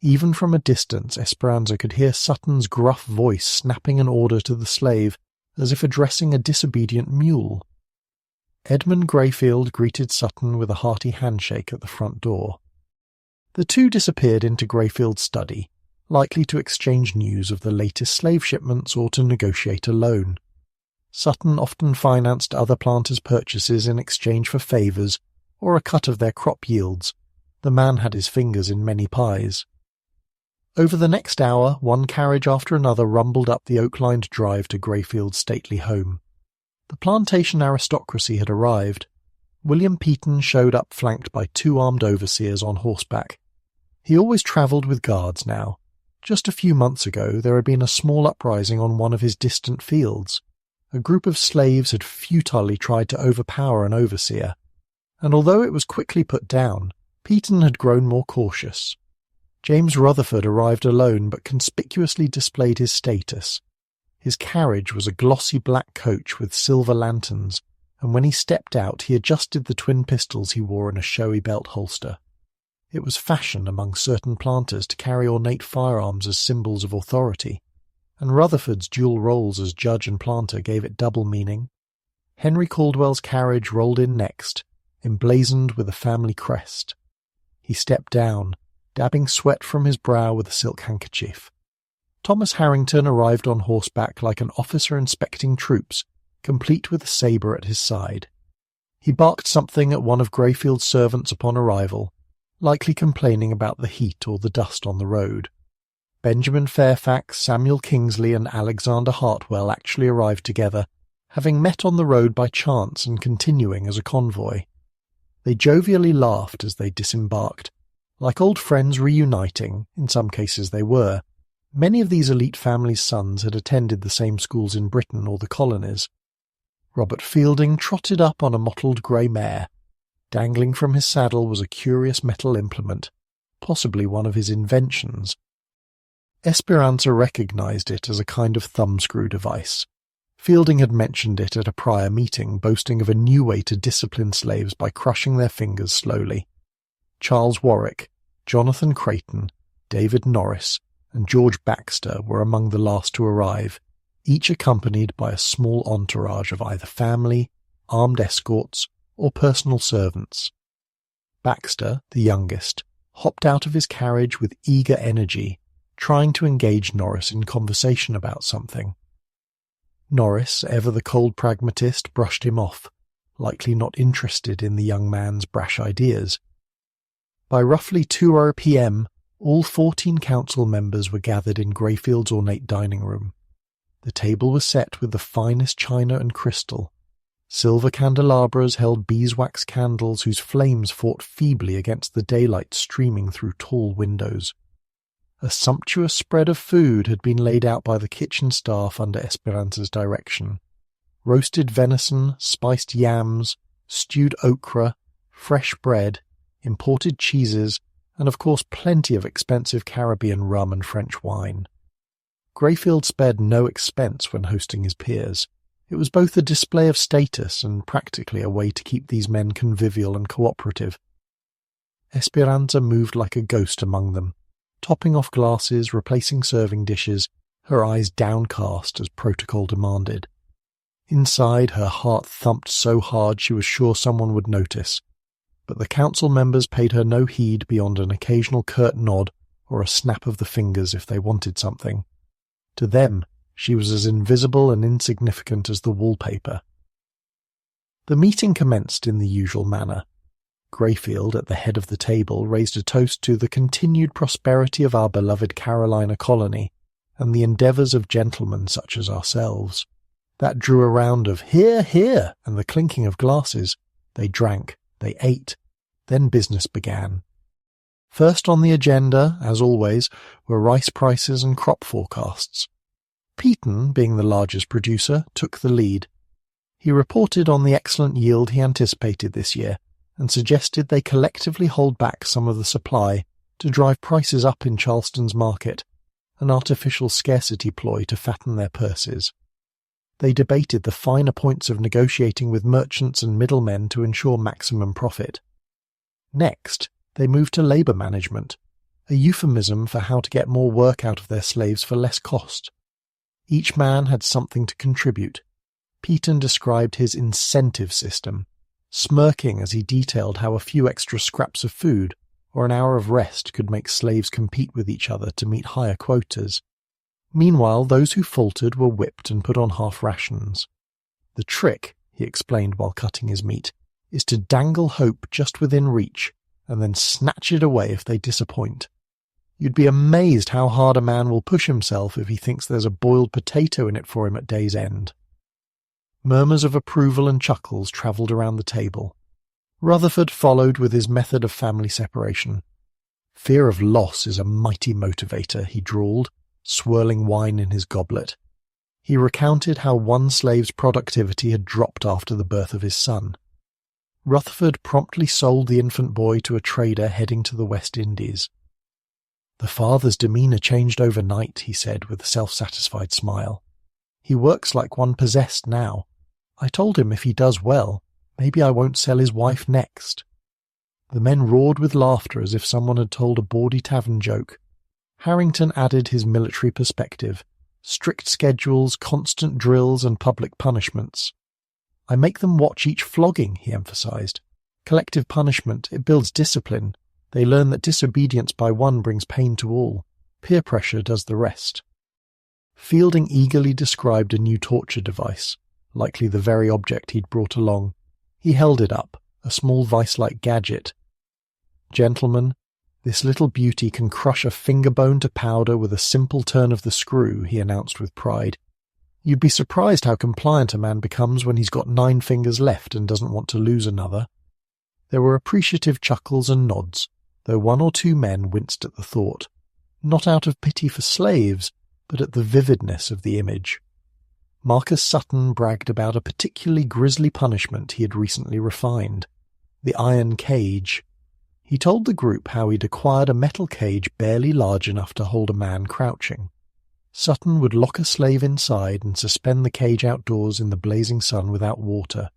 Even from a distance, Espiranza could hear Sutton's gruff voice snapping an order to the slave, as if addressing a disobedient mule. Edmund Greyfield greeted Sutton with a hearty handshake at the front door. The 2 disappeared into Greyfield's study, likely to exchange news of the latest slave shipments or to negotiate a loan. Sutton often financed other planters' purchases in exchange for favours or a cut of their crop yields. The man had his fingers in many pies. Over the next hour, one carriage after another rumbled up the oak-lined drive to Greyfield's stately home. The plantation aristocracy had arrived. William Peaton showed up flanked by 2 armed overseers on horseback. He always travelled with guards now. Just a few months ago there had been a small uprising on one of his distant fields. A group of slaves had futilely tried to overpower an overseer, and although it was quickly put down, Peaton had grown more cautious. James Rutherford arrived alone but conspicuously displayed his status. His carriage was a glossy black coach with silver lanterns, and when he stepped out he adjusted the twin pistols he wore in a showy belt holster. It was fashion among certain planters to carry ornate firearms as symbols of authority, and Rutherford's dual roles as judge and planter gave it double meaning. Henry Caldwell's carriage rolled in next, emblazoned with a family crest. He stepped down, dabbing sweat from his brow with a silk handkerchief. Thomas Harrington arrived on horseback like an officer inspecting troops, complete with a sabre at his side. He barked something at one of Greyfield's servants upon arrival, likely complaining about the heat or the dust on the road. Benjamin Fairfax, Samuel Kingsley and Alexander Hartwell actually arrived together, having met on the road by chance and continuing as a convoy. They jovially laughed as they disembarked. Like old friends reuniting, in some cases they were. Many of these elite families' sons had attended the same schools in Britain or the colonies. Robert Fielding trotted up on a mottled grey mare. Dangling from his saddle was a curious metal implement, possibly one of his inventions. Espiranza recognized it as a kind of thumbscrew device. Fielding had mentioned it at a prior meeting, boasting of a new way to discipline slaves by crushing their fingers slowly. Charles Warwick, Jonathan Creighton, David Norris, and George Baxter were among the last to arrive, each accompanied by a small entourage of either family, armed escorts, or personal servants. Baxter, the youngest, hopped out of his carriage with eager energy, trying to engage Norris in conversation about something. Norris, ever the cold pragmatist, brushed him off, likely not interested in the young man's brash ideas. By roughly 2 p.m., all 14 council members were gathered in Greyfield's ornate dining room. The table was set with the finest china and crystal. Silver candelabras held beeswax candles whose flames fought feebly against the daylight streaming through tall windows. A sumptuous spread of food had been laid out by the kitchen staff under Espiranza's direction. Roasted venison, spiced yams, stewed okra, fresh bread, imported cheeses, and of course plenty of expensive Caribbean rum and French wine. Greyfield spared no expense when hosting his peers, It was both a display of status and practically a way to keep these men convivial and cooperative. Espiranza moved like a ghost among them, topping off glasses, replacing serving dishes, her eyes downcast as protocol demanded. Inside, her heart thumped so hard she was sure someone would notice, but the council members paid her no heed beyond an occasional curt nod or a snap of the fingers if they wanted something. To them, she was as invisible and insignificant as the wallpaper. The meeting commenced in the usual manner. Greyfield, at the head of the table, raised a toast to the continued prosperity of our beloved Carolina colony and the endeavours of gentlemen such as ourselves. That drew a round of "Hear, hear!" and the clinking of glasses. They drank, they ate, then business began. First on the agenda, as always, were rice prices and crop forecasts. Peaton, being the largest producer, took the lead. He reported on the excellent yield he anticipated this year and suggested they collectively hold back some of the supply to drive prices up in Charleston's market, an artificial scarcity ploy to fatten their purses. They debated the finer points of negotiating with merchants and middlemen to ensure maximum profit. Next, they moved to labour management, a euphemism for how to get more work out of their slaves for less cost. Each man had something to contribute. Peaton described his incentive system, smirking as he detailed how a few extra scraps of food or an hour of rest could make slaves compete with each other to meet higher quotas. Meanwhile, those who faltered were whipped and put on half rations. The trick, he explained while cutting his meat, is to dangle hope just within reach and then snatch it away if they disappoint. You'd be amazed how hard a man will push himself if he thinks there's a boiled potato in it for him at day's end. Murmurs of approval and chuckles travelled around the table. Rutherford followed with his method of family separation. Fear of loss is a mighty motivator, he drawled, swirling wine in his goblet. He recounted how one slave's productivity had dropped after the birth of his son. Rutherford promptly sold the infant boy to a trader heading to the West Indies. The father's demeanour changed overnight, he said with a self-satisfied smile. He works like one possessed now. I told him if he does well, maybe I won't sell his wife next. The men roared with laughter as if someone had told a bawdy tavern joke. Harrington added his military perspective. Strict schedules, constant drills and public punishments. I make them watch each flogging, he emphasised. Collective punishment, it builds discipline. They learn that disobedience by one brings pain to all. Peer pressure does the rest. Fielding eagerly described a new torture device, likely the very object he'd brought along. He held it up, a small vice-like gadget. Gentlemen, this little beauty can crush a finger bone to powder with a simple turn of the screw, he announced with pride. You'd be surprised how compliant a man becomes when he's got 9 fingers left and doesn't want to lose another. There were appreciative chuckles and nods, though 1 or 2 men winced at the thought, not out of pity for slaves, but at the vividness of the image. Marcus Sutton bragged about a particularly grisly punishment he had recently refined, the iron cage. He told the group how he'd acquired a metal cage barely large enough to hold a man crouching. Sutton would lock a slave inside and suspend the cage outdoors in the blazing sun without water.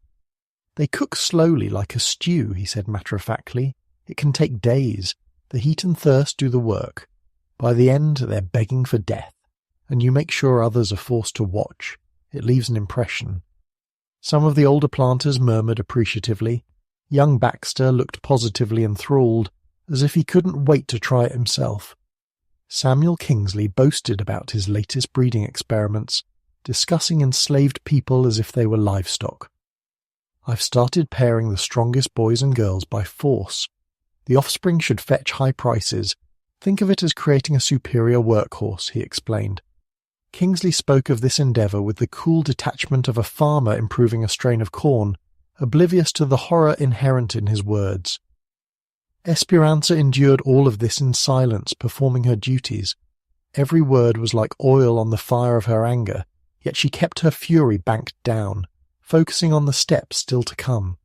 They cook slowly like a stew, he said matter-of-factly. It can take days. The heat and thirst do the work. By the end, they're begging for death, and you make sure others are forced to watch. It leaves an impression. Some of the older planters murmured appreciatively. Young Baxter looked positively enthralled, as if he couldn't wait to try it himself. Samuel Kingsley boasted about his latest breeding experiments, discussing enslaved people as if they were livestock. I've started pairing the strongest boys and girls by force. The offspring should fetch high prices. Think of it as creating a superior workhorse, he explained. Kingsley spoke of this endeavour with the cool detachment of a farmer improving a strain of corn, oblivious to the horror inherent in his words. Espiranza endured all of this in silence, performing her duties. Every word was like oil on the fire of her anger, yet she kept her fury banked down, focusing on the steps still to come.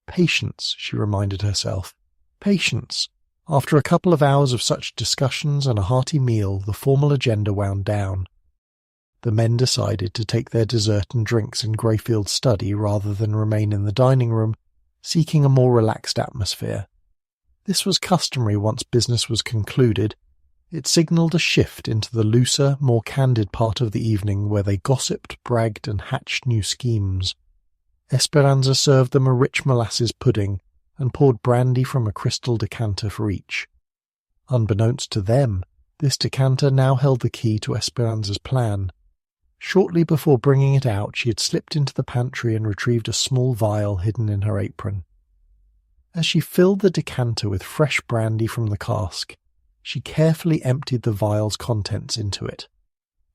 Patience, she reminded herself. Patience. After a couple of hours of such discussions and a hearty meal, the formal agenda wound down. The men decided to take their dessert and drinks in Greyfield's study rather than remain in the dining room, seeking a more relaxed atmosphere. This was customary once business was concluded. It signalled a shift into the looser, more candid part of the evening where they gossiped, bragged, and hatched new schemes. Espiranza served them a rich molasses pudding and poured brandy from a crystal decanter for each. Unbeknownst to them, this decanter now held the key to Espiranza's plan. Shortly before bringing it out, she had slipped into the pantry and retrieved a small vial hidden in her apron. As she filled the decanter with fresh brandy from the cask, she carefully emptied the vial's contents into it.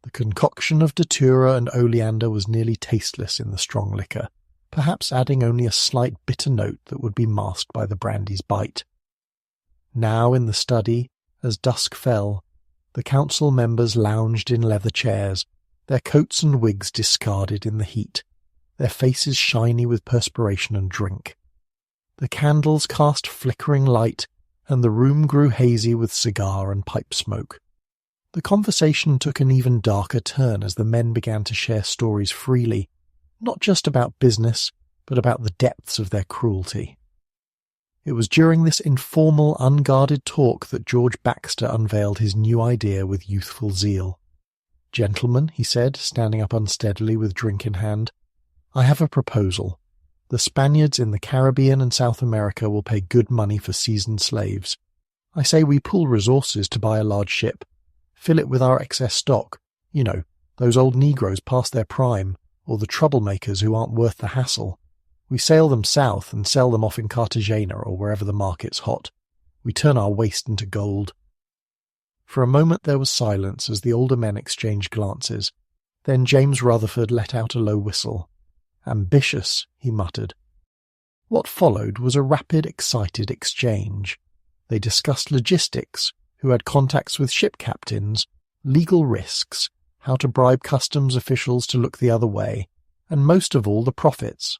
The concoction of datura and oleander was nearly tasteless in the strong liquor, perhaps adding only a slight bitter note that would be masked by the brandy's bite. Now in the study, as dusk fell, the council members lounged in leather chairs, their coats and wigs discarded in the heat, their faces shiny with perspiration and drink. The candles cast flickering light, and the room grew hazy with cigar and pipe smoke. The conversation took an even darker turn as the men began to share stories freely, not just about business, but about the depths of their cruelty. It was during this informal, unguarded talk that George Baxter unveiled his new idea with youthful zeal. "Gentlemen," he said, standing up unsteadily with drink in hand, "I have a proposal. The Spaniards in the Caribbean and South America will pay good money for seasoned slaves. I say we pool resources to buy a large ship, fill it with our excess stock, those old Negroes past their prime, or the troublemakers who aren't worth the hassle. We sail them south and sell them off in Cartagena or wherever the market's hot. We turn our waste into gold." For a moment there was silence as the older men exchanged glances. Then James Rutherford let out a low whistle. "Ambitious," he muttered. What followed was a rapid, excited exchange. They discussed logistics, who had contacts with ship captains, legal risks, how to bribe customs officials to look the other way, and most of all the profits.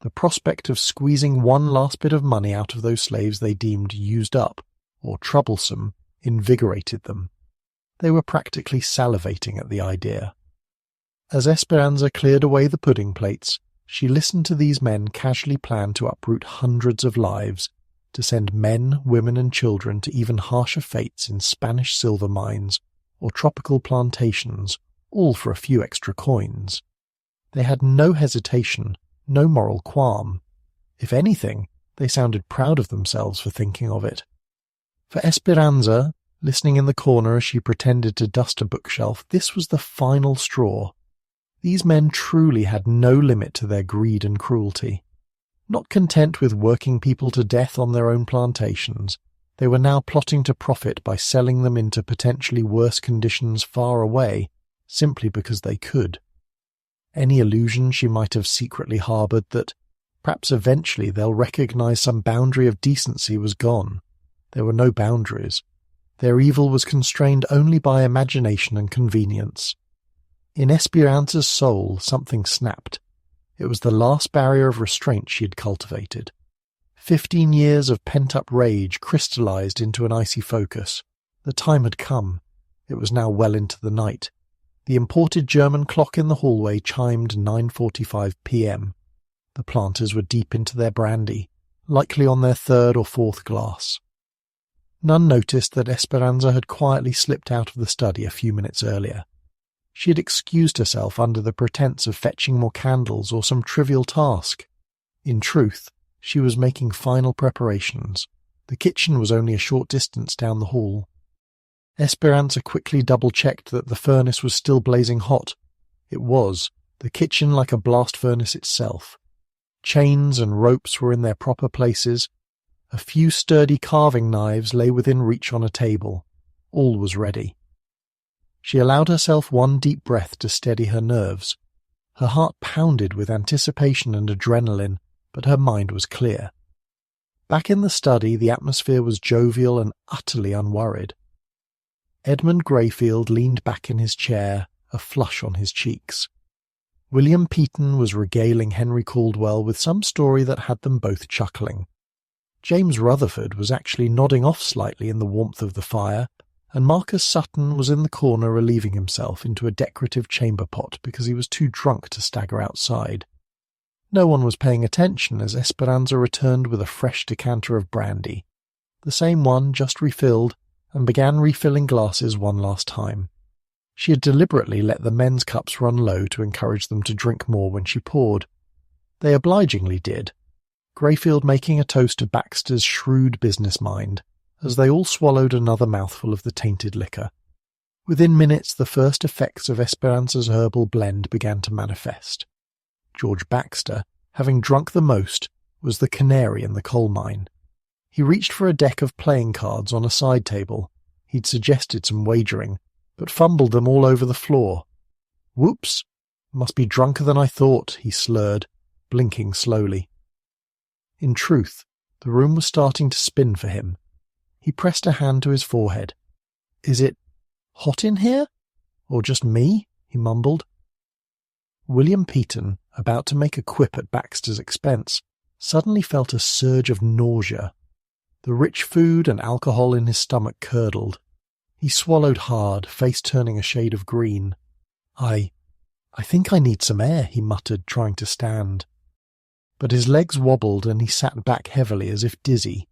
The prospect of squeezing one last bit of money out of those slaves they deemed used up, or troublesome, invigorated them. They were practically salivating at the idea. As Espiranza cleared away the pudding plates, she listened to these men casually plan to uproot hundreds of lives, to send men, women and children to even harsher fates in Spanish silver mines or tropical plantations, all for a few extra coins. They had no hesitation, no moral qualm. If anything, they sounded proud of themselves for thinking of it. For Espiranza, listening in the corner as she pretended to dust a bookshelf, this was the final straw. These men truly had no limit to their greed and cruelty. Not content with working people to death on their own plantations, they were now plotting to profit by selling them into potentially worse conditions far away, simply because they could. Any illusion she might have secretly harboured that, perhaps eventually they'll recognise some boundary of decency was gone. There were no boundaries. Their evil was constrained only by imagination and convenience. In Espiranza's soul something snapped. It was the last barrier of restraint she had cultivated. 15 years of pent-up rage crystallized into an icy focus. The time had come. It was now well into the night. The imported German clock in the hallway chimed 9:45 p.m. The planters were deep into their brandy, likely on their third or fourth glass. None noticed that Espiranza had quietly slipped out of the study a few minutes earlier. She had excused herself under the pretense of fetching more candles or some trivial task. In truth, she was making final preparations. The kitchen was only a short distance down the hall. Espiranza quickly double-checked that the furnace was still blazing hot. It was, the kitchen like a blast furnace itself. Chains and ropes were in their proper places. A few sturdy carving knives lay within reach on a table. All was ready. She allowed herself one deep breath to steady her nerves. Her heart pounded with anticipation and adrenaline, but her mind was clear. Back in the study, the atmosphere was jovial and utterly unworried. Edmund Greyfield leaned back in his chair, a flush on his cheeks. William Peaton was regaling Henry Caldwell with some story that had them both chuckling. James Rutherford was actually nodding off slightly in the warmth of the fire, and Marcus Sutton was in the corner relieving himself into a decorative chamber pot because he was too drunk to stagger outside. No one was paying attention as Espiranza returned with a fresh decanter of brandy, the same one just refilled, and began refilling glasses one last time. She had deliberately let the men's cups run low to encourage them to drink more when she poured. They obligingly did, Greyfield making a toast to Baxter's shrewd business mind, as they all swallowed another mouthful of the tainted liquor. Within minutes the first effects of Espiranza's herbal blend began to manifest. George Baxter, having drunk the most, was the canary in the coal mine. He reached for a deck of playing cards on a side table. He'd suggested some wagering, but fumbled them all over the floor. "Whoops! Must be drunker than I thought," he slurred, blinking slowly. In truth, the room was starting to spin for him. He pressed a hand to his forehead. "Is it hot in here? Or just me?" he mumbled. William Peaton, about to make a quip at Baxter's expense, suddenly felt a surge of nausea. The rich food and alcohol in his stomach curdled. He swallowed hard, face turning a shade of green. I think I need some air," he muttered, trying to stand. But his legs wobbled and he sat back heavily as if dizzy.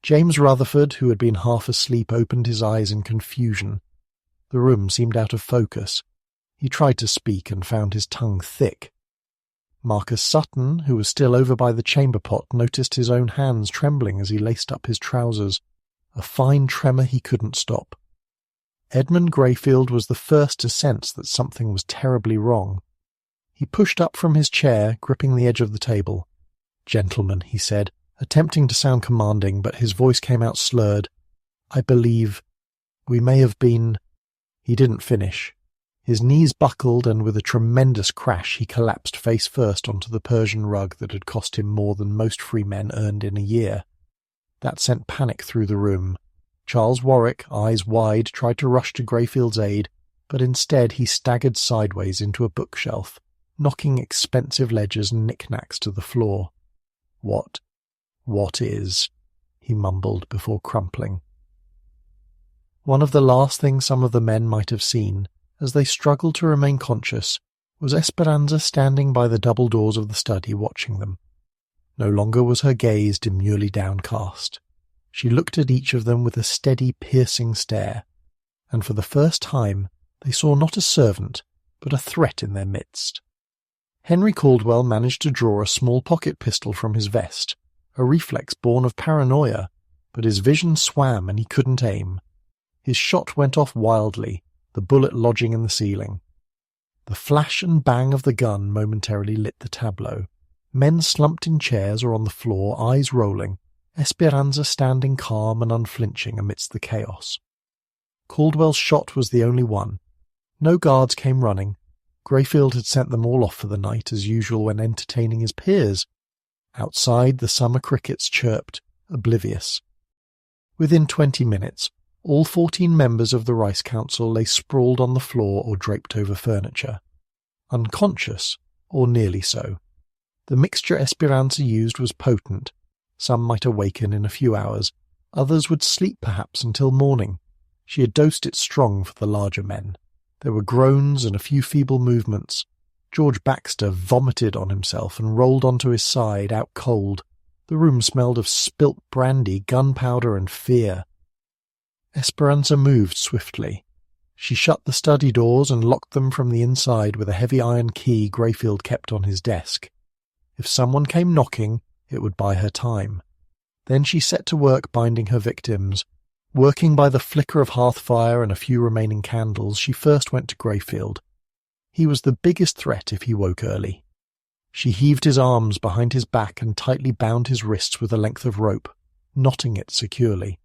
James Rutherford, who had been half asleep, opened his eyes in confusion. The room seemed out of focus. He tried to speak and found his tongue thick. Marcus Sutton, who was still over by the chamber pot, noticed his own hands trembling as he laced up his trousers, a fine tremor he couldn't stop. Edmund Greyfield was the first to sense that something was terribly wrong. He pushed up from his chair, gripping the edge of the table. "Gentlemen," he said, attempting to sound commanding, but his voice came out slurred. "I believe we may have been—" He didn't finish. His knees buckled, and with a tremendous crash he collapsed face first onto the Persian rug that had cost him more than most free men earned in a year. That sent panic through the room. Charles Warwick, eyes wide, tried to rush to Greyfield's aid, but instead he staggered sideways into a bookshelf, knocking expensive ledgers and knickknacks to the floor. What is?" he mumbled before crumpling. One of the last things some of the men might have seen, as they struggled to remain conscious, was Espiranza standing by the double doors of the study watching them. No longer was her gaze demurely downcast. She looked at each of them with a steady, piercing stare, and for the first time they saw not a servant, but a threat in their midst. Henry Caldwell managed to draw a small pocket pistol from his vest, a reflex born of paranoia, but his vision swam and he couldn't aim. His shot went off wildly, the bullet lodging in the ceiling. The flash and bang of the gun momentarily lit the tableau. Men slumped in chairs or on the floor, eyes rolling, Espiranza standing calm and unflinching amidst the chaos. Caldwell's shot was the only one. No guards came running. Greyfield had sent them all off for the night, as usual when entertaining his peers. Outside, the summer crickets chirped, oblivious. Within 20 minutes, all 14 members of the Rice Council lay sprawled on the floor or draped over furniture. Unconscious, or nearly so. The mixture Espiranza used was potent. Some might awaken in a few hours. Others would sleep perhaps until morning. She had dosed it strong for the larger men. There were groans and a few feeble movements. George Baxter vomited on himself and rolled onto his side, out cold. The room smelled of spilt brandy, gunpowder, and fear. Espiranza moved swiftly. She shut the study doors and locked them from the inside with a heavy iron key Greyfield kept on his desk. If someone came knocking, it would buy her time. Then she set to work binding her victims. Working by the flicker of hearth fire and a few remaining candles, she first went to Greyfield. He was the biggest threat if he woke early. She heaved his arms behind his back and tightly bound his wrists with a length of rope, knotting it securely.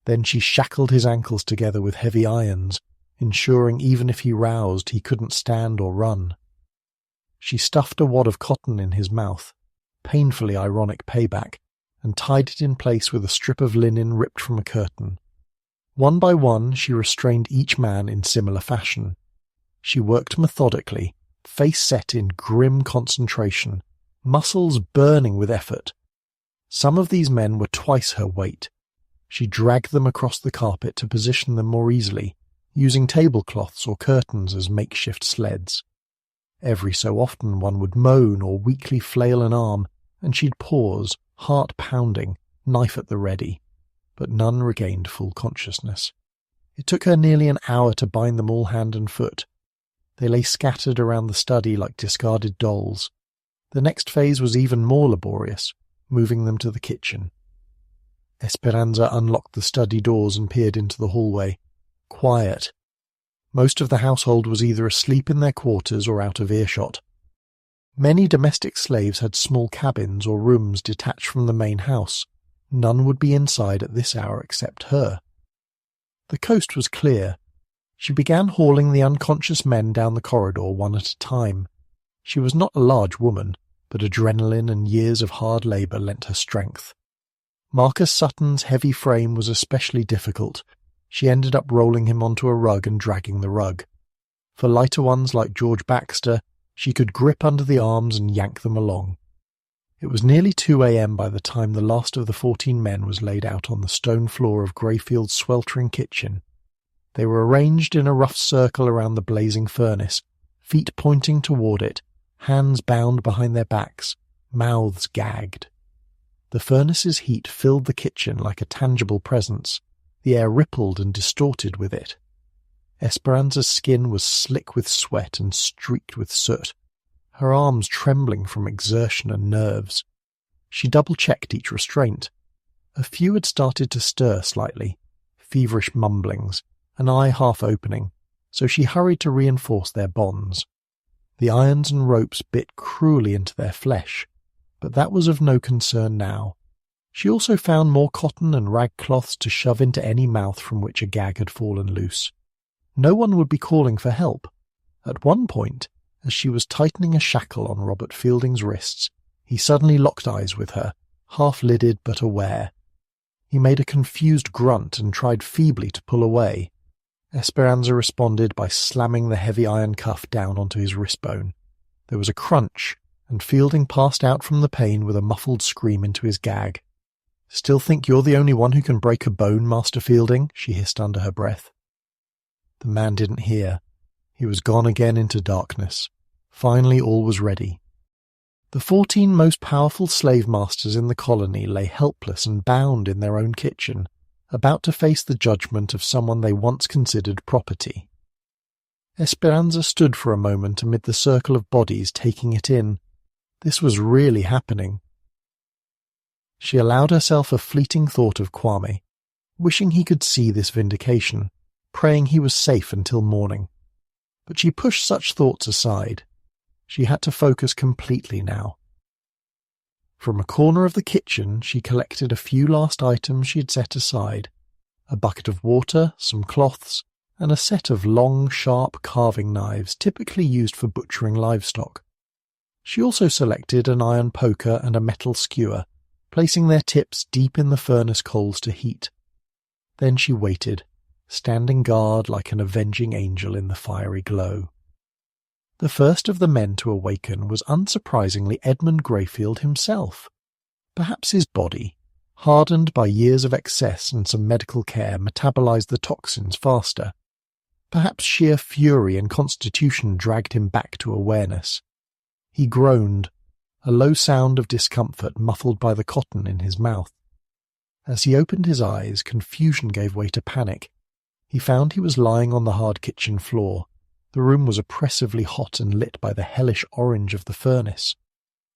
Then she shackled his ankles together with heavy irons, ensuring even if he roused he couldn't stand or run. She stuffed a wad of cotton in his mouth, painfully ironic payback, and tied it in place with a strip of linen ripped from a curtain. One by one she restrained each man in similar fashion. She worked methodically, face set in grim concentration, muscles burning with effort. Some of these men were twice her weight. She dragged them across the carpet to position them more easily, using tablecloths or curtains as makeshift sleds. Every so often one would moan or weakly flail an arm, and she'd pause, heart pounding, knife at the ready, but none regained full consciousness. It took her nearly an hour to bind them all hand and foot. They lay scattered around the study like discarded dolls. The next phase was even more laborious, moving them to the kitchen. Espiranza unlocked the study doors and peered into the hallway. Quiet. Most of the household was either asleep in their quarters or out of earshot. Many domestic slaves had small cabins or rooms detached from the main house. None would be inside at this hour except her. The coast was clear. She began hauling the unconscious men down the corridor one at a time. She was not a large woman, but adrenaline and years of hard labour lent her strength. Marcus Sutton's heavy frame was especially difficult. She ended up rolling him onto a rug and dragging the rug. For lighter ones like George Baxter, she could grip under the arms and yank them along. It was nearly 2 a.m. by the time the last of the 14 men was laid out on the stone floor of Greyfield's sweltering kitchen. They were arranged in a rough circle around the blazing furnace, feet pointing toward it, hands bound behind their backs, mouths gagged. The furnace's heat filled the kitchen like a tangible presence. The air rippled and distorted with it. Esperanza's skin was slick with sweat and streaked with soot, her arms trembling from exertion and nerves. She double-checked each restraint. A few had started to stir slightly, feverish mumblings, an eye half opening, so she hurried to reinforce their bonds. The irons and ropes bit cruelly into their flesh, but that was of no concern now. She also found more cotton and rag cloths to shove into any mouth from which a gag had fallen loose. No one would be calling for help. At one point, as she was tightening a shackle on Robert Fielding's wrists, he suddenly locked eyes with her, half-lidded but aware. He made a confused grunt and tried feebly to pull away. Esperanza responded by slamming the heavy iron cuff down onto his wristbone. There was a crunch, and Fielding passed out from the pain with a muffled scream into his gag. "Still think you're the only one who can break a bone, Master Fielding?" she hissed under her breath. The man didn't hear. He was gone again into darkness. Finally all was ready. The 14 most powerful slave masters in the colony lay helpless and bound in their own kitchen, about to face the judgment of someone they once considered property. Espiranza stood for a moment amid the circle of bodies, taking it in. This was really happening. She allowed herself a fleeting thought of Kwame, wishing he could see this vindication, praying he was safe until morning. But she pushed such thoughts aside. She had to focus completely now. From a corner of the kitchen she collected a few last items she had set aside, a bucket of water, some cloths, and a set of long, sharp carving knives typically used for butchering livestock. She also selected an iron poker and a metal skewer, placing their tips deep in the furnace coals to heat. Then she waited, standing guard like an avenging angel in the fiery glow. The first of the men to awaken was unsurprisingly Edmund Greyfield himself. Perhaps his body, hardened by years of excess and some medical care, metabolized the toxins faster. Perhaps sheer fury and constitution dragged him back to awareness. He groaned, a low sound of discomfort muffled by the cotton in his mouth. As he opened his eyes, confusion gave way to panic. He found he was lying on the hard kitchen floor. The room was oppressively hot and lit by the hellish orange of the furnace.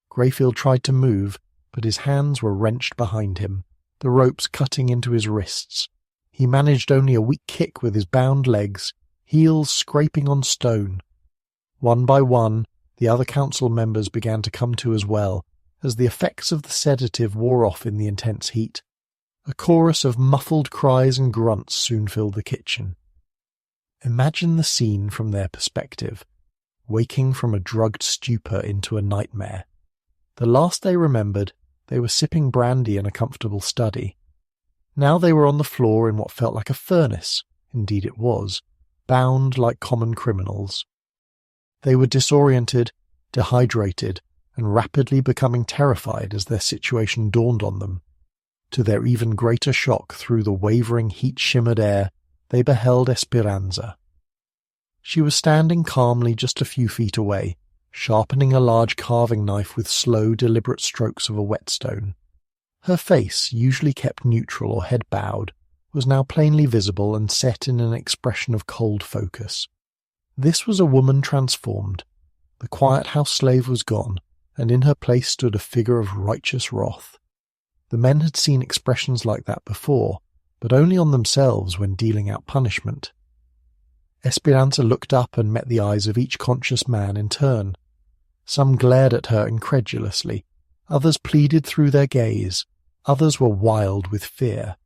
Greyfield tried to move, but his hands were wrenched behind him, the ropes cutting into his wrists. He managed only a weak kick with his bound legs, heels scraping on stone. One by one, the other council members began to come to as well, as the effects of the sedative wore off in the intense heat. A chorus of muffled cries and grunts soon filled the kitchen. Imagine the scene from their perspective, waking from a drugged stupor into a nightmare. The last they remembered, they were sipping brandy in a comfortable study. Now they were on the floor in what felt like a furnace, indeed it was, bound like common criminals. They were disoriented, dehydrated, and rapidly becoming terrified as their situation dawned on them. To their even greater shock, through the wavering heat-shimmered air, they beheld Espiranza. She was standing calmly just a few feet away, sharpening a large carving knife with slow, deliberate strokes of a whetstone. Her face, usually kept neutral or head bowed, was now plainly visible and set in an expression of cold focus. This was a woman transformed. The quiet house slave was gone, and in her place stood a figure of righteous wrath. The men had seen expressions like that before, but only on themselves when dealing out punishment. Espiranza looked up and met the eyes of each conscious man in turn. Some glared at her incredulously, others pleaded through their gaze, others were wild with fear.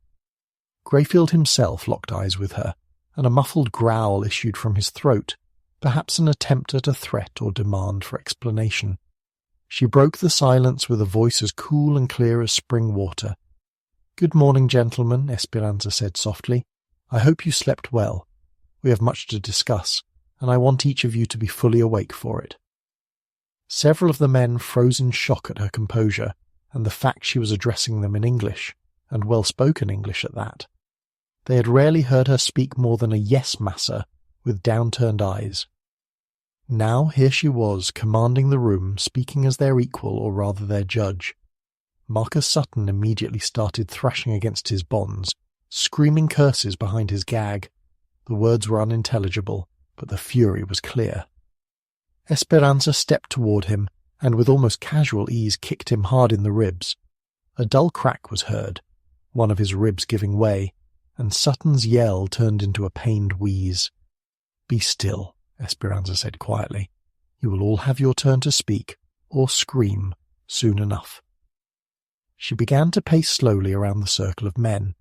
Greyfield himself locked eyes with her, and a muffled growl issued from his throat, perhaps an attempt at a threat or demand for explanation. She broke the silence with a voice as cool and clear as spring water. "Good morning, gentlemen," Espiranza said softly. "I hope you slept well. We have much to discuss, and I want each of you to be fully awake for it." Several of the men froze in shock at her composure, and the fact she was addressing them in English, and well-spoken English at that. They had rarely heard her speak more than a "yes, massa," with downturned eyes. Now here she was, commanding the room, speaking as their equal, or rather their judge. Marcus Sutton immediately started thrashing against his bonds, screaming curses behind his gag. The words were unintelligible, but the fury was clear. Espiranza stepped toward him, and with almost casual ease kicked him hard in the ribs. A dull crack was heard, one of his ribs giving way, and Sutton's yell turned into a pained wheeze. "Be still," Espiranza said quietly. "You will all have your turn to speak, or scream, soon enough." She began to pace slowly around the circle of men.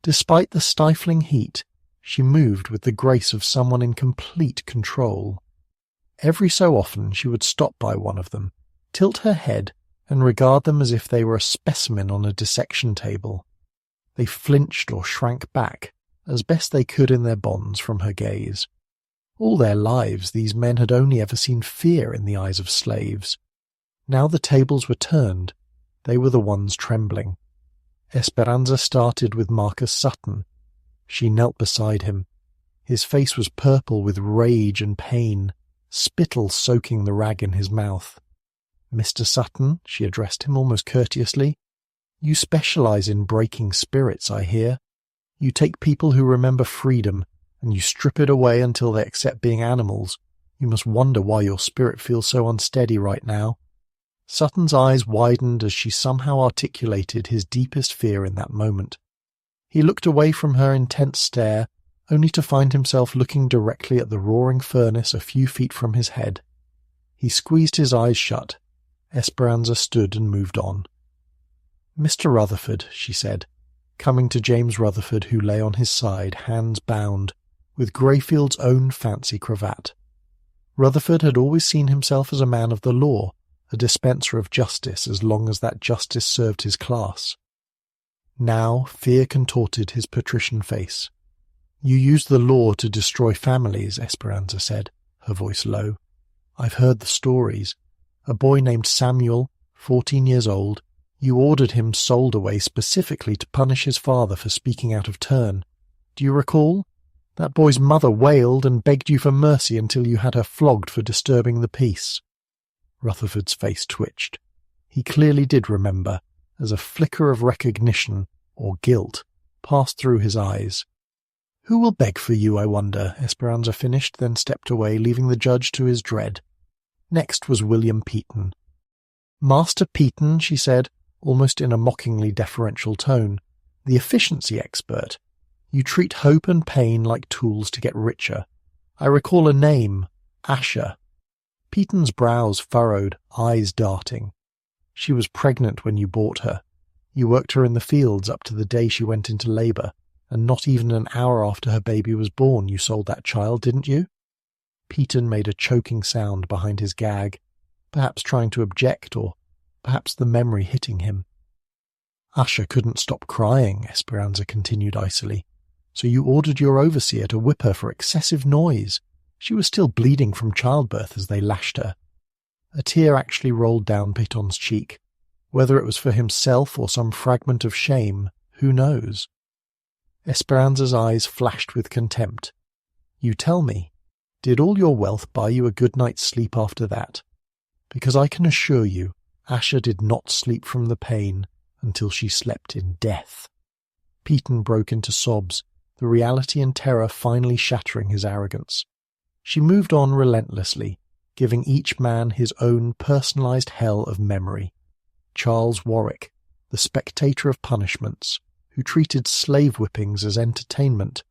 Despite the stifling heat, she moved with the grace of someone in complete control. Every so often she would stop by one of them, tilt her head, and regard them as if they were a specimen on a dissection table. They flinched or shrank back, as best they could in their bonds, from her gaze. All their lives these men had only ever seen fear in the eyes of slaves. Now the tables were turned. They were the ones trembling. Espiranza started with Marcus Sutton. She knelt beside him. His face was purple with rage and pain, spittle soaking the rag in his mouth. "Mr. Sutton," she addressed him almost courteously, "you specialize in breaking spirits, I hear. You take people who remember freedom, and you strip it away until they accept being animals. You must wonder why your spirit feels so unsteady right now." Sutton's eyes widened as she somehow articulated his deepest fear in that moment. He looked away from her intense stare, only to find himself looking directly at the roaring furnace a few feet from his head. He squeezed his eyes shut. Espiranza stood and moved on. "Mr. Rutherford," she said, coming to James Rutherford, who lay on his side, hands bound, with Greyfield's own fancy cravat. Rutherford had always seen himself as a man of the law, a dispenser of justice as long as that justice served his class. Now fear contorted his patrician face. "You use the law to destroy families," Espiranza said, her voice low. "I've heard the stories. A boy named Samuel, 14 years old, you ordered him sold away specifically to punish his father for speaking out of turn. Do you recall? That boy's mother wailed and begged you for mercy until you had her flogged for disturbing the peace." Rutherford's face twitched. He clearly did remember, as a flicker of recognition, or guilt, passed through his eyes. "Who will beg for you, I wonder?" Espiranza finished, then stepped away, leaving the judge to his dread. Next was William Peaton. "Master Peaton," she said, almost in a mockingly deferential tone, "the efficiency expert. You treat hope and pain like tools to get richer. I recall a name, Asher." Peaton's brows furrowed, eyes darting. "She was pregnant when you bought her. You worked her in the fields up to the day she went into labour, and not even an hour after her baby was born you sold that child, didn't you?" Peaton made a choking sound behind his gag, perhaps trying to object, or perhaps the memory hitting him. "Asher couldn't stop crying," Espiranza continued icily, "so you ordered your overseer to whip her for excessive noise. She was still bleeding from childbirth as they lashed her." A tear actually rolled down Peaton's cheek. Whether it was for himself or some fragment of shame, who knows? Esperanza's eyes flashed with contempt. You tell me, did all your wealth buy you a good night's sleep after that? Because I can assure you, Asha did not sleep from the pain until she slept in death. Peyton broke into sobs, the reality and terror finally shattering his arrogance. She moved on relentlessly, giving each man his own personalized hell of memory. Charles Warwick, the spectator of punishments, who treated slave whippings as entertainment.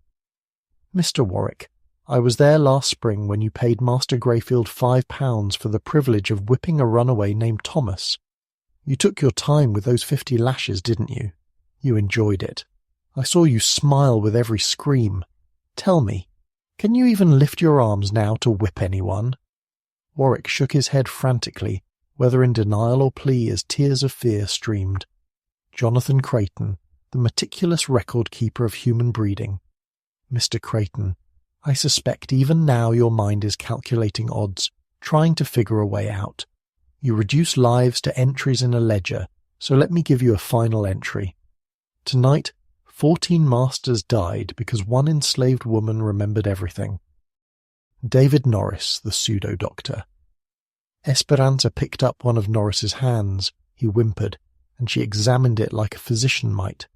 Mr. Warwick, I was there last spring when you paid Master Greyfield £5 for the privilege of whipping a runaway named Thomas. You took your time with those 50 lashes, didn't you? You enjoyed it. I saw you smile with every scream. Tell me, can you even lift your arms now to whip anyone? Warwick shook his head frantically, whether in denial or plea, as tears of fear streamed. Jonathan Creighton, the meticulous record-keeper of human breeding. Mr. Creighton, I suspect even now your mind is calculating odds, trying to figure a way out. You reduce lives to entries in a ledger, so let me give you a final entry. Tonight, 14 masters died because one enslaved woman remembered everything. David Norris, the pseudo-doctor. Espiranza picked up one of Norris's hands. He whimpered, and she examined it like a physician might.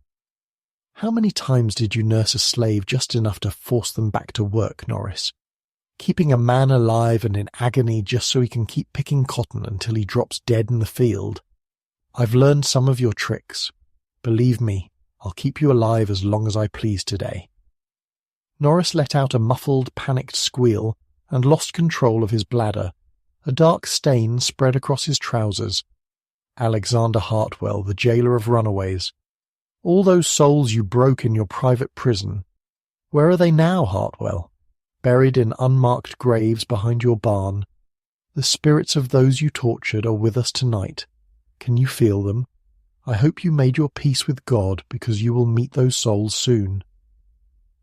How many times did you nurse a slave just enough to force them back to work, Norris? Keeping a man alive and in agony just so he can keep picking cotton until he drops dead in the field? I've learned some of your tricks. Believe me, I'll keep you alive as long as I please today. Norris let out a muffled, panicked squeal and lost control of his bladder. A dark stain spread across his trousers. Alexander Hartwell, the jailer of runaways. All those souls you broke in your private prison. Where are they now, Hartwell? Buried in unmarked graves behind your barn. The spirits of those you tortured are with us tonight. Can you feel them? I hope you made your peace with God, because you will meet those souls soon.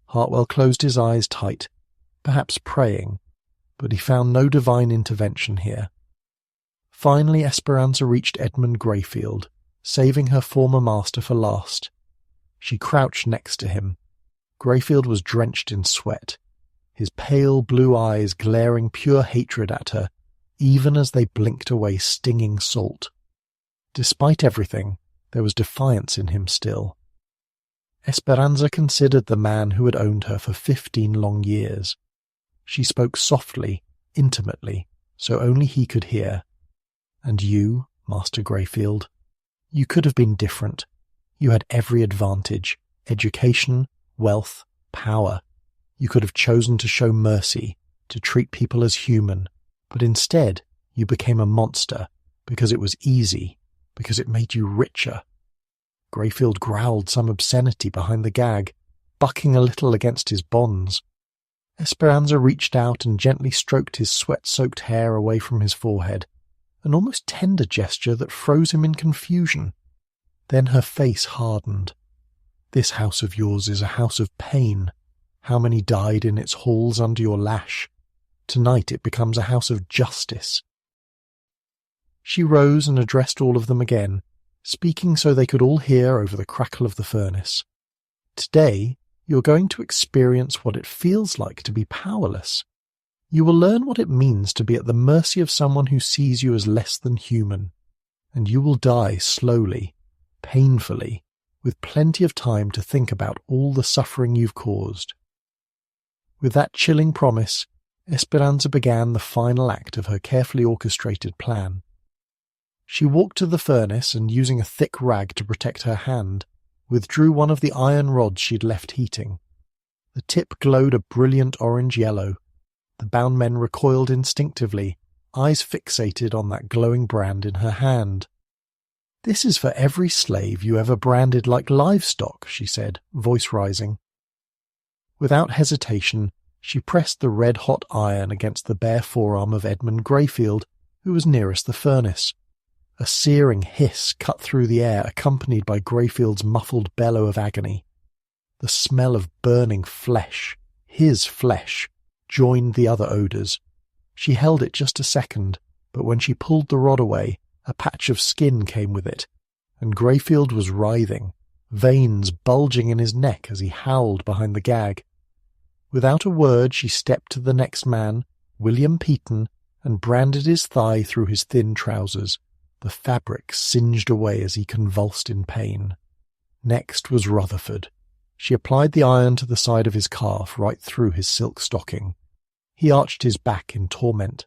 Hartwell closed his eyes tight, perhaps praying, but he found no divine intervention here. Finally Esperanza reached Edmund Greyfield, saving her former master for last. She crouched next to him. Greyfield was drenched in sweat, his pale blue eyes glaring pure hatred at her, even as they blinked away stinging salt. Despite everything, there was defiance in him still. Esperanza considered the man who had owned her for 15 long years. She spoke softly, intimately, so only he could hear. And you, Master Greyfield, you could have been different. You had every advantage, education, wealth, power. You could have chosen to show mercy, to treat people as human, but instead you became a monster because it was easy, because it made you richer. Greyfield growled some obscenity behind the gag, bucking a little against his bonds. Esperanza reached out and gently stroked his sweat-soaked hair away from his forehead, an almost tender gesture that froze him in confusion. Then her face hardened. This house of yours is a house of pain. How many died in its halls under your lash? Tonight it becomes a house of justice. She rose and addressed all of them again, speaking so they could all hear over the crackle of the furnace. Today, you're going to experience what it feels like to be powerless. You will learn what it means to be at the mercy of someone who sees you as less than human. And you will die slowly, painfully, with plenty of time to think about all the suffering you've caused. With that chilling promise, Esperanza began the final act of her carefully orchestrated plan. She walked to the furnace and, using a thick rag to protect her hand, withdrew one of the iron rods she'd left heating. The tip glowed a brilliant orange yellow. The bound men recoiled instinctively, eyes fixated on that glowing brand in her hand. "This is for every slave you ever branded like livestock," she said, voice rising. Without hesitation, she pressed the red-hot iron against the bare forearm of Edmund Greyfield, who was nearest the furnace. A searing hiss cut through the air, accompanied by Greyfield's muffled bellow of agony. The smell of burning flesh, his flesh, joined the other odours. She held it just a second, but when she pulled the rod away, A patch of skin came with it, and Greyfield was writhing, veins bulging in his neck as he howled behind the gag. Without a word, she stepped to the next man, William Peaton, and branded his thigh through his thin trousers. The fabric singed away as he convulsed in pain. Next was Rutherford. She applied the iron to the side of his calf right through his silk stocking. He arched his back in torment.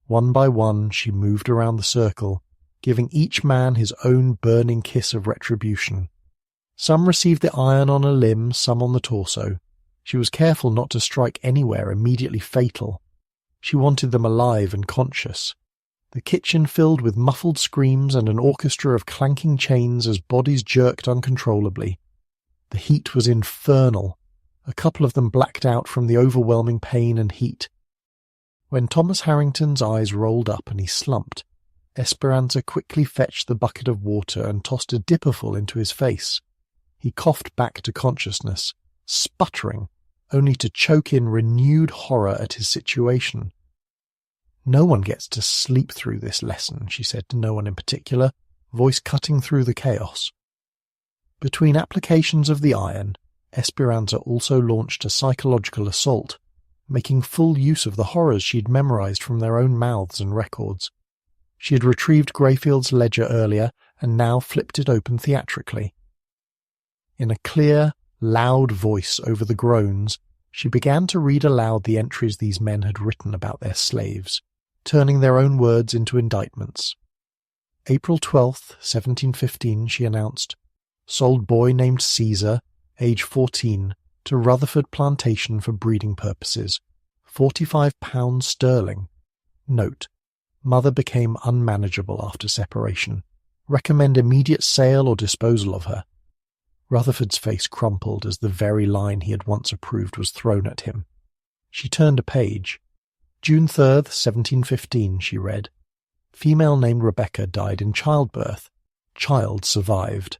One by one she moved around the circle, giving each man his own burning kiss of retribution. Some received the iron on a limb, some on the torso. She was careful not to strike anywhere immediately fatal. She wanted them alive and conscious. The kitchen filled with muffled screams and an orchestra of clanking chains as bodies jerked uncontrollably. The heat was infernal. A couple of them blacked out from the overwhelming pain and heat. When Thomas Harrington's eyes rolled up and he slumped, Espiranza quickly fetched the bucket of water and tossed a dipperful into his face. He coughed back to consciousness, sputtering, only to choke in renewed horror at his situation. "No one gets to sleep through this lesson," she said to no one in particular, voice cutting through the chaos. Between applications of the iron, Espiranza also launched a psychological assault, making full use of the horrors she'd memorized from their own mouths and records. She had retrieved Greyfield's ledger earlier and now flipped it open theatrically. In a clear, loud voice over the groans, she began to read aloud the entries these men had written about their slaves, turning their own words into indictments. April 12th, 1715, she announced, sold boy named Caesar, age 14, to Rutherford Plantation for breeding purposes, £45 sterling. Note: mother became unmanageable after separation. Recommend immediate sale or disposal of her. Rutherford's face crumpled as the very line he had once approved was thrown at him. She turned a page. June 3rd, 1715, she read. Female named Rebecca died in childbirth. Child survived.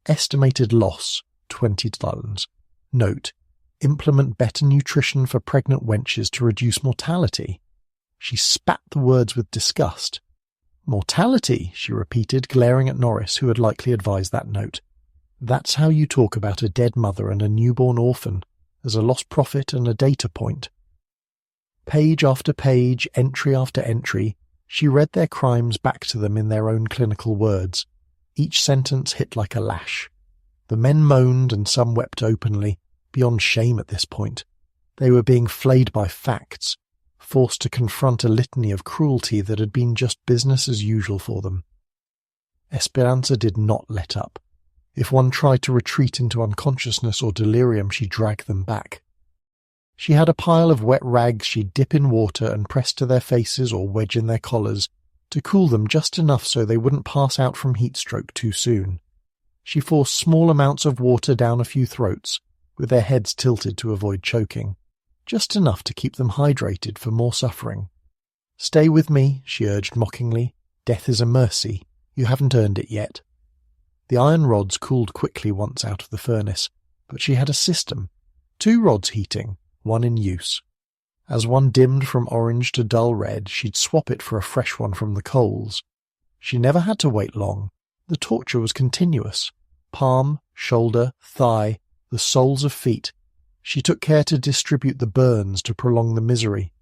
Estimated loss, £20. Note: implement better nutrition for pregnant wenches to reduce mortality. She spat the words with disgust. Mortality, she repeated, glaring at Norris, who had likely advised that note. That's how you talk about a dead mother and a newborn orphan, as a lost profit and a data point. Page after page, entry after entry, she read their crimes back to them in their own clinical words. Each sentence hit like a lash. The men moaned and some wept openly, beyond shame at this point. They were being flayed by facts, forced to confront a litany of cruelty that had been just business as usual for them. Espiranza did not let up. If one tried to retreat into unconsciousness or delirium, she dragged them back. She had a pile of wet rags she'd dip in water and press to their faces or wedge in their collars, to cool them just enough so they wouldn't pass out from heatstroke too soon. She forced small amounts of water down a few throats, with their heads tilted to avoid choking, just enough to keep them hydrated for more suffering. "Stay with me," she urged mockingly. "Death is a mercy. You haven't earned it yet." The iron rods cooled quickly once out of the furnace, but she had a system. 2 rods heating, 1 in use. As one dimmed from orange to dull red, she'd swap it for a fresh one from the coals. She never had to wait long. The torture was continuous. Palm, shoulder, thigh, the soles of feet. She took care to distribute the burns to prolong the misery.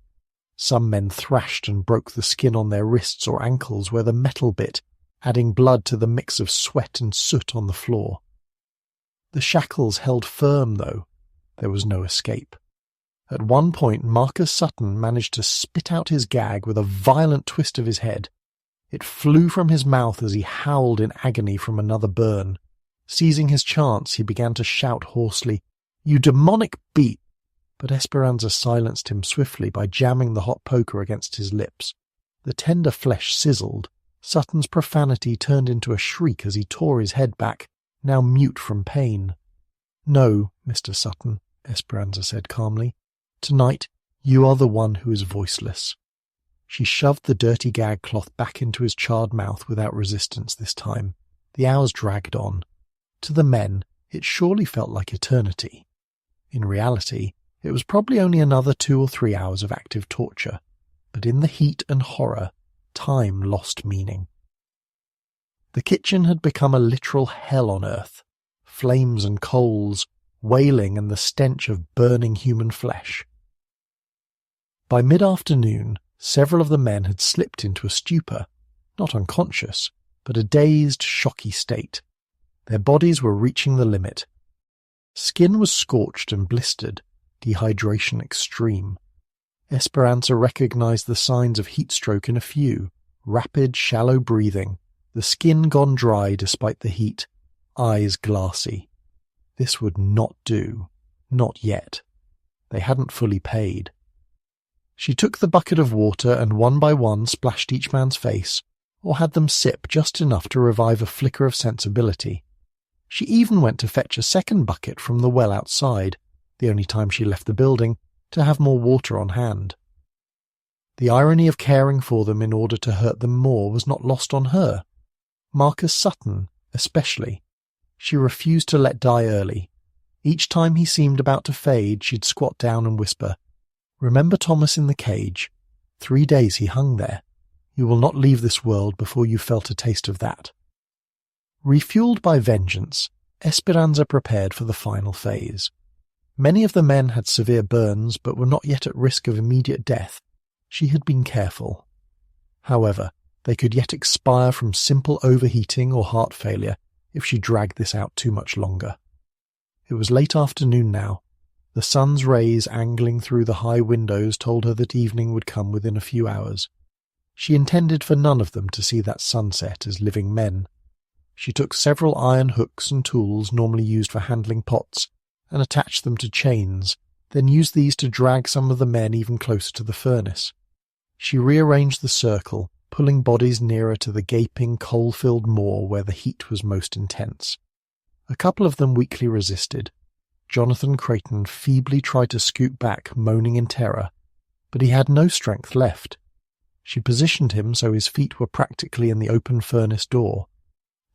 Some men thrashed and broke the skin on their wrists or ankles where the metal bit, adding blood to the mix of sweat and soot on the floor. The shackles held firm, though. There was no escape. At one point, Marcus Sutton managed to spit out his gag with a violent twist of his head. It flew from his mouth as he howled in agony from another burn. Seizing his chance, he began to shout hoarsely, "You demonic beast!" But Espiranza silenced him swiftly by jamming the hot poker against his lips. The tender flesh sizzled. Sutton's profanity turned into a shriek as he tore his head back, now mute from pain. "No, Mr. Sutton," Espiranza said calmly. "Tonight, you are the one who is voiceless." She shoved the dirty gag cloth back into his charred mouth without resistance this time. The hours dragged on. To the men, it surely felt like eternity. In reality, it was probably only another 2 or 3 hours of active torture, but in the heat and horror, time lost meaning. The kitchen had become a literal hell on earth. Flames and coals, wailing and the stench of burning human flesh. By mid-afternoon, several of the men had slipped into a stupor, not unconscious, but a dazed, shocky state. Their bodies were reaching the limit. Skin was scorched and blistered, dehydration extreme. Espiranza recognized the signs of heat stroke in a few: rapid, shallow breathing, the skin gone dry despite the heat, eyes glassy. This would not do. Not yet. They hadn't fully paid. She took the bucket of water and one by one splashed each man's face, or had them sip just enough to revive a flicker of sensibility. She even went to fetch a second bucket from the well outside, the only time she left the building, to have more water on hand. The irony of caring for them in order to hurt them more was not lost on her. Marcus Sutton, especially. She refused to let die early. Each time he seemed about to fade, she'd squat down and whisper, "Remember Thomas in the cage? 3 days he hung there. You will not leave this world before you felt a taste of that." Refueled by vengeance, Espiranza prepared for the final phase. Many of the men had severe burns but were not yet at risk of immediate death. She had been careful. However, they could yet expire from simple overheating or heart failure if she dragged this out too much longer. It was late afternoon now. The sun's rays angling through the high windows told her that evening would come within a few hours. She intended for none of them to see that sunset as living men. She took several iron hooks and tools normally used for handling pots and attached them to chains, then used these to drag some of the men even closer to the furnace. She rearranged the circle, pulling bodies nearer to the gaping, coal-filled maw where the heat was most intense. A couple of them weakly resisted. Jonathan Creighton feebly tried to scoot back, moaning in terror, but he had no strength left. She positioned him so his feet were practically in the open furnace door.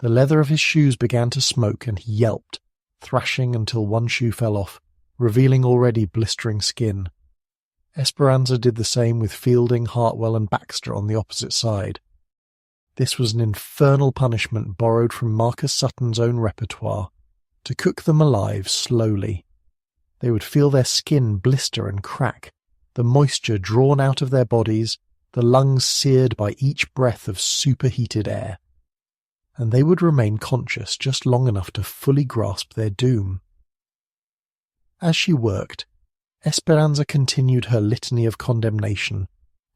The leather of his shoes began to smoke and he yelped, thrashing until one shoe fell off, revealing already blistering skin. Espiranza did the same with Fielding, Hartwell and Baxter on the opposite side. This was an infernal punishment borrowed from Marcus Sutton's own repertoire, to cook them alive slowly. They would feel their skin blister and crack, the moisture drawn out of their bodies, the lungs seared by each breath of superheated air. And they would remain conscious just long enough to fully grasp their doom. As she worked, Espiranza continued her litany of condemnation,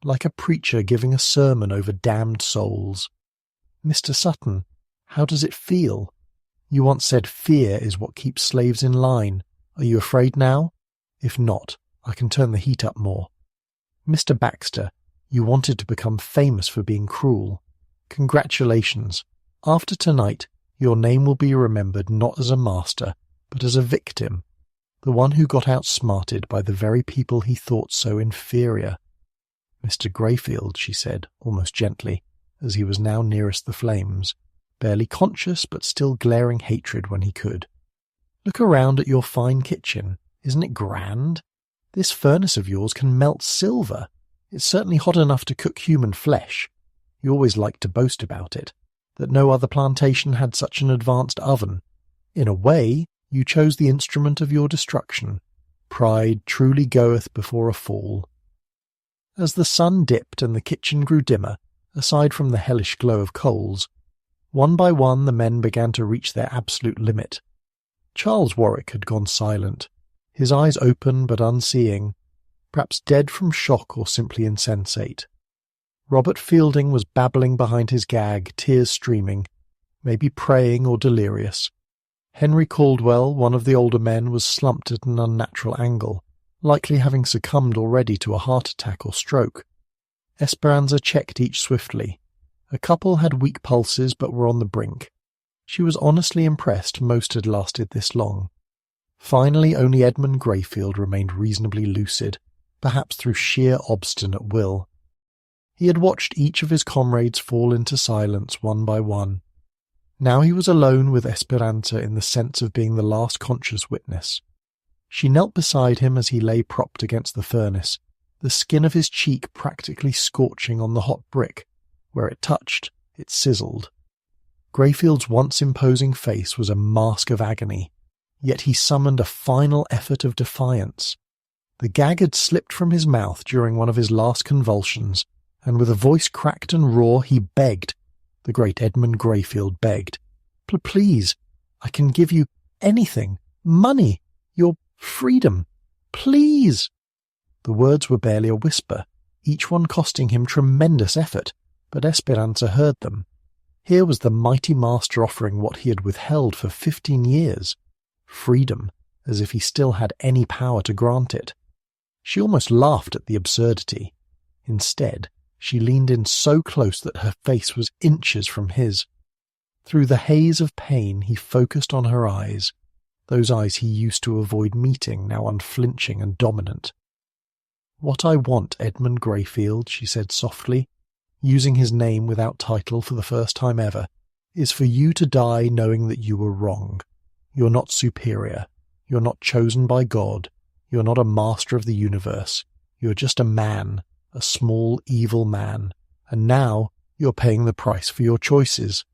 like a preacher giving a sermon over damned souls. "Mr. Sutton, how does it feel? You once said fear is what keeps slaves in line. Are you afraid now? If not, I can turn the heat up more. Mr. Baxter, you wanted to become famous for being cruel. Congratulations. After tonight, your name will be remembered not as a master, but as a victim, the one who got outsmarted by the very people he thought so inferior." "Mr. Greyfield," she said, almost gently, as he was now nearest the flames, barely conscious but still glaring hatred when he could. "Look around at your fine kitchen. Isn't it grand? This furnace of yours can melt silver. It's certainly hot enough to cook human flesh. You always liked to boast about it, that no other plantation had such an advanced oven. In a way, you chose the instrument of your destruction. Pride truly goeth before a fall." As the sun dipped and the kitchen grew dimmer, aside from the hellish glow of coals, one by one the men began to reach their absolute limit. Charles Warwick had gone silent, his eyes open but unseeing, perhaps dead from shock or simply insensate. Robert Fielding was babbling behind his gag, tears streaming, maybe praying or delirious. Henry Caldwell, one of the older men, was slumped at an unnatural angle, likely having succumbed already to a heart attack or stroke. Espiranza checked each swiftly. A couple had weak pulses but were on the brink. She was honestly impressed most had lasted this long. Finally, only Edmund Greyfield remained reasonably lucid, perhaps through sheer obstinate will. He had watched each of his comrades fall into silence one by one. Now he was alone with Espiranza in the sense of being the last conscious witness. She knelt beside him as he lay propped against the furnace, the skin of his cheek practically scorching on the hot brick. Where it touched, it sizzled. Greyfield's once imposing face was a mask of agony, yet he summoned a final effort of defiance. The gag had slipped from his mouth during one of his last convulsions, and with a voice cracked and raw he begged. The great Edmund Greyfield begged. Please, I can give you anything. Money. Your freedom. Please. The words were barely a whisper, each one costing him tremendous effort, but Espiranza heard them. Here was the mighty master offering what he had withheld for 15 years. Freedom, as if he still had any power to grant it. She almost laughed at the absurdity. Instead, she leaned in so close that her face was inches from his. Through the haze of pain he focused on her eyes, those eyes he used to avoid meeting, now unflinching and dominant. "What I want, Edmund Greyfield," she said softly, using his name without title for the first time ever, "is for you to die knowing that you were wrong. You're not superior. You're not chosen by God. You're not a master of the universe. You're just a man, a small, evil man. And now you're paying the price for your choices."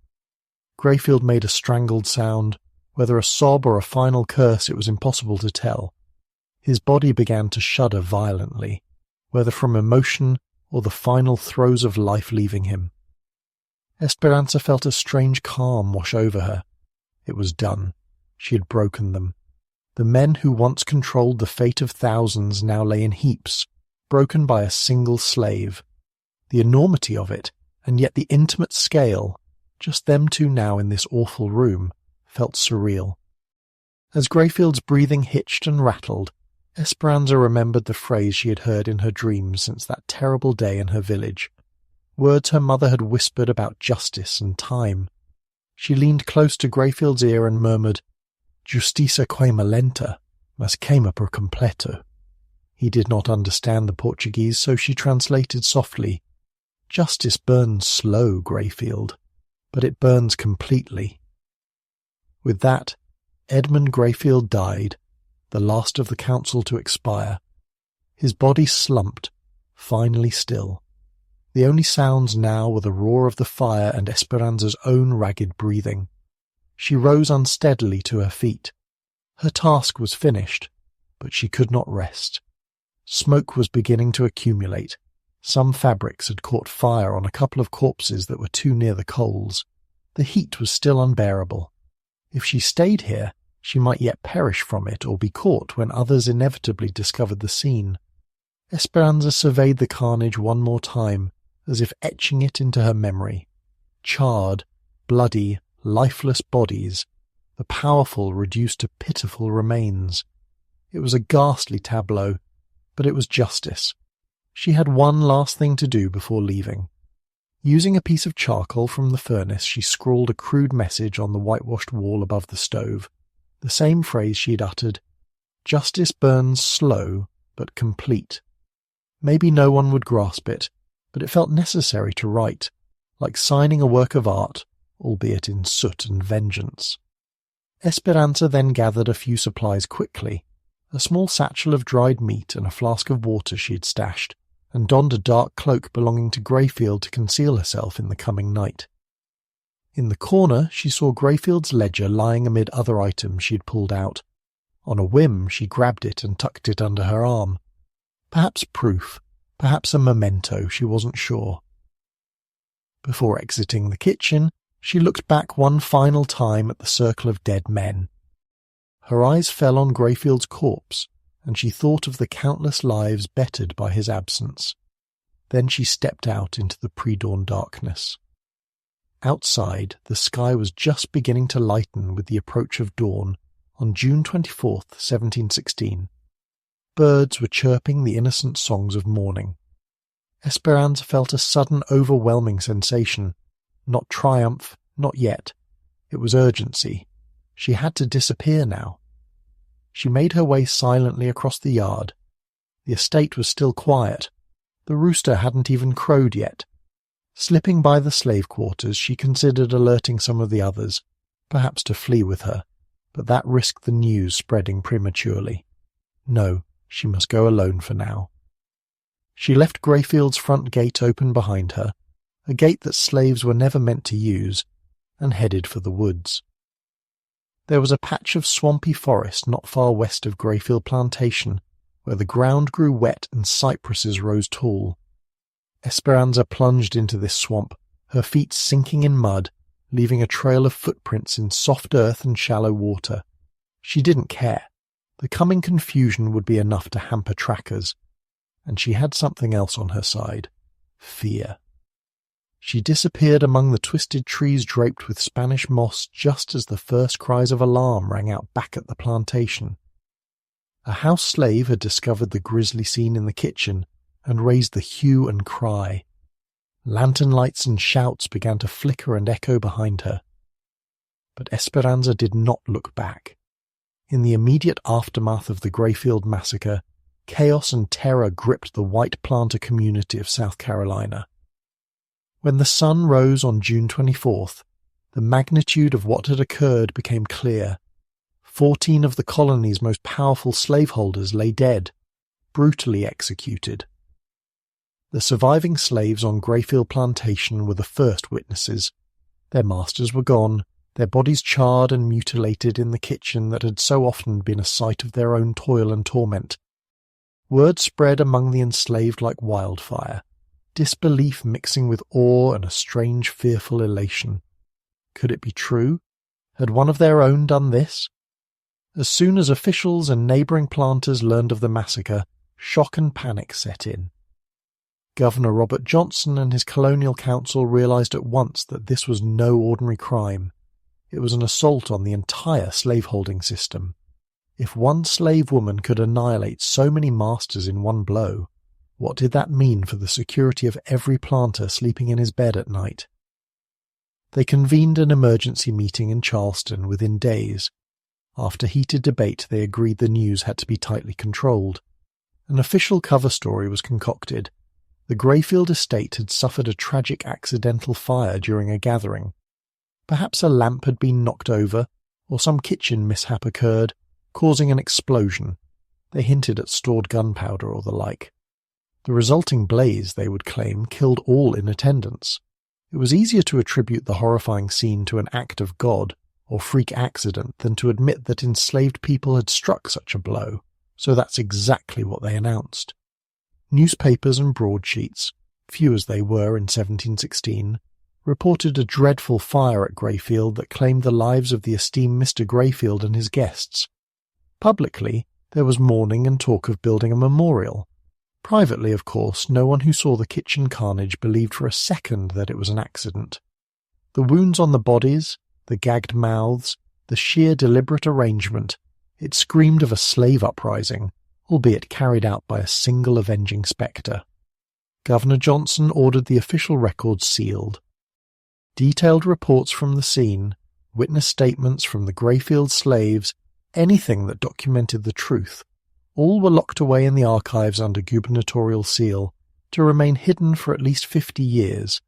Greyfield made a strangled sound. Whether a sob or a final curse, it was impossible to tell. His body began to shudder violently, whether from emotion or the final throes of life leaving him. Espiranza felt a strange calm wash over her. It was done. She had broken them. The men who once controlled the fate of thousands now lay in heaps, broken by a single slave. The enormity of it, and yet the intimate scale, just them two now in this awful room, felt surreal. As Greyfield's breathing hitched and rattled, Espiranza remembered the phrase she had heard in her dreams since that terrible day in her village, words her mother had whispered about justice and time. She leaned close to Greyfield's ear and murmured, "Justiça queima lenta, mas queima por completo." He did not understand the Portuguese, so she translated softly, "Justice burns slow, Greyfield, but it burns completely." With that, Edmund Greyfield died, the last of the council to expire. His body slumped, finally still. The only sounds now were the roar of the fire and Espiranza's own ragged breathing. She rose unsteadily to her feet. Her task was finished, but she could not rest. Smoke was beginning to accumulate. Some fabrics had caught fire on a couple of corpses that were too near the coals. The heat was still unbearable. If she stayed here, she might yet perish from it or be caught when others inevitably discovered the scene. Espiranza surveyed the carnage one more time, as if etching it into her memory. Charred, bloody, lifeless bodies, the powerful reduced to pitiful remains. It was a ghastly tableau, but it was justice. She had one last thing to do before leaving. Using a piece of charcoal from the furnace, she scrawled a crude message on the whitewashed wall above the stove, the same phrase she had uttered, "Justice burns slow, but complete." Maybe no one would grasp it, but it felt necessary to write, like signing a work of art, albeit in soot and vengeance. Espiranza then gathered a few supplies quickly, a small satchel of dried meat and a flask of water she had stashed, and donned a dark cloak belonging to Greyfield to conceal herself in the coming night. In the corner she saw Greyfield's ledger lying amid other items she had pulled out. On a whim she grabbed it and tucked it under her arm. Perhaps proof, perhaps a memento, she wasn't sure. Before exiting the kitchen, she looked back one final time at the circle of dead men. Her eyes fell on Greyfield's corpse, and she thought of the countless lives bettered by his absence. Then she stepped out into the pre-dawn darkness. Outside, the sky was just beginning to lighten with the approach of dawn on June 24th, 1716. Birds were chirping the innocent songs of morning. Espiranza felt a sudden overwhelming sensation. Not triumph, not yet. It was urgency. She had to disappear now. She made her way silently across the yard. The estate was still quiet. The rooster hadn't even crowed yet. Slipping by the slave quarters, she considered alerting some of the others, perhaps to flee with her, but that risked the news spreading prematurely. No, she must go alone for now. She left Greyfield's front gate open behind her, a gate that slaves were never meant to use, and headed for the woods. There was a patch of swampy forest not far west of Greyfield Plantation, where the ground grew wet and cypresses rose tall. Espiranza plunged into this swamp, her feet sinking in mud, leaving a trail of footprints in soft earth and shallow water. She didn't care. The coming confusion would be enough to hamper trackers. And she had something else on her side. Fear. She disappeared among the twisted trees draped with Spanish moss just as the first cries of alarm rang out back at the plantation. A house slave had discovered the grisly scene in the kitchen and raised the hue and cry. Lantern lights and shouts began to flicker and echo behind her. But Espiranza did not look back. In the immediate aftermath of the Greyfield Massacre, chaos and terror gripped the white planter community of South Carolina. When the sun rose on June 24th, the magnitude of what had occurred became clear. 14 of the colony's most powerful slaveholders lay dead, brutally executed. The surviving slaves on Greyfield Plantation were the first witnesses. Their masters were gone, their bodies charred and mutilated in the kitchen that had so often been a site of their own toil and torment. Word spread among the enslaved like wildfire, disbelief mixing with awe and a strange, fearful elation. Could it be true? Had one of their own done this? As soon as officials and neighbouring planters learned of the massacre, shock and panic set in. Governor Robert Johnson and his colonial council realised at once that this was no ordinary crime. It was an assault on the entire slaveholding system. If one slave woman could annihilate so many masters in one blow, what did that mean for the security of every planter sleeping in his bed at night? They convened an emergency meeting in Charleston within days. After heated debate, they agreed the news had to be tightly controlled. An official cover story was concocted. The Greyfield estate had suffered a tragic accidental fire during a gathering. Perhaps a lamp had been knocked over, or some kitchen mishap occurred, causing an explosion. They hinted at stored gunpowder or the like. The resulting blaze, they would claim, killed all in attendance. It was easier to attribute the horrifying scene to an act of God or freak accident than to admit that enslaved people had struck such a blow, so that's exactly what they announced. Newspapers and broadsheets, few as they were in 1716, reported a dreadful fire at Greyfield that claimed the lives of the esteemed Mr. Greyfield and his guests. Publicly, there was mourning and talk of building a memorial. Privately, of course, no one who saw the kitchen carnage believed for a second that it was an accident. The wounds on the bodies, the gagged mouths, the sheer deliberate arrangement, it screamed of a slave uprising, albeit carried out by a single avenging spectre. Governor Johnson ordered the official records sealed. Detailed reports from the scene, witness statements from the Greyfield slaves, anything that documented the truth, all were locked away in the archives under gubernatorial seal to remain hidden for at least 50 years,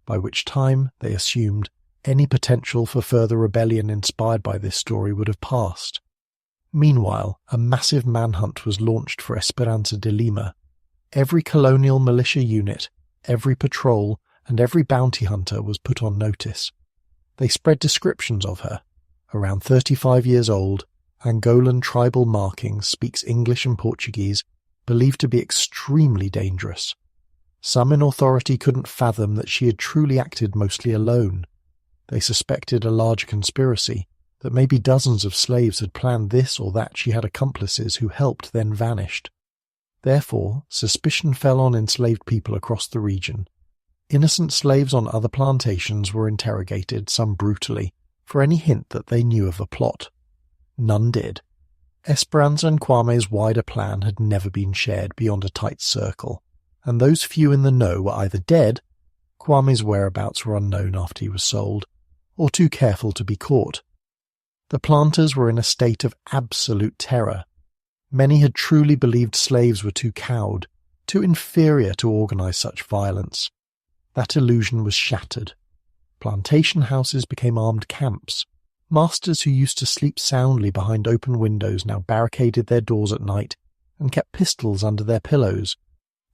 by which time, they assumed, any potential for further rebellion inspired by this story would have passed. Meanwhile, a massive manhunt was launched for Espiranza de Lima. Every colonial militia unit, every patrol, and every bounty hunter was put on notice. They spread descriptions of her. Around 35 years old, Angolan tribal markings, speaks English and Portuguese, believed to be extremely dangerous. Some in authority couldn't fathom that she had truly acted mostly alone. They suspected a larger conspiracy, that maybe dozens of slaves had planned this or that she had accomplices who helped then vanished. Therefore, suspicion fell on enslaved people across the region. Innocent slaves on other plantations were interrogated, some brutally, for any hint that they knew of a plot. None did. Espiranza and Kwame's wider plan had never been shared beyond a tight circle, and those few in the know were either dead, Kwame's whereabouts were unknown after he was sold, or too careful to be caught. The planters were in a state of absolute terror. Many had truly believed slaves were too cowed, too inferior to organize such violence. That illusion was shattered. Plantation houses became armed camps. Masters who used to sleep soundly behind open windows now barricaded their doors at night and kept pistols under their pillows.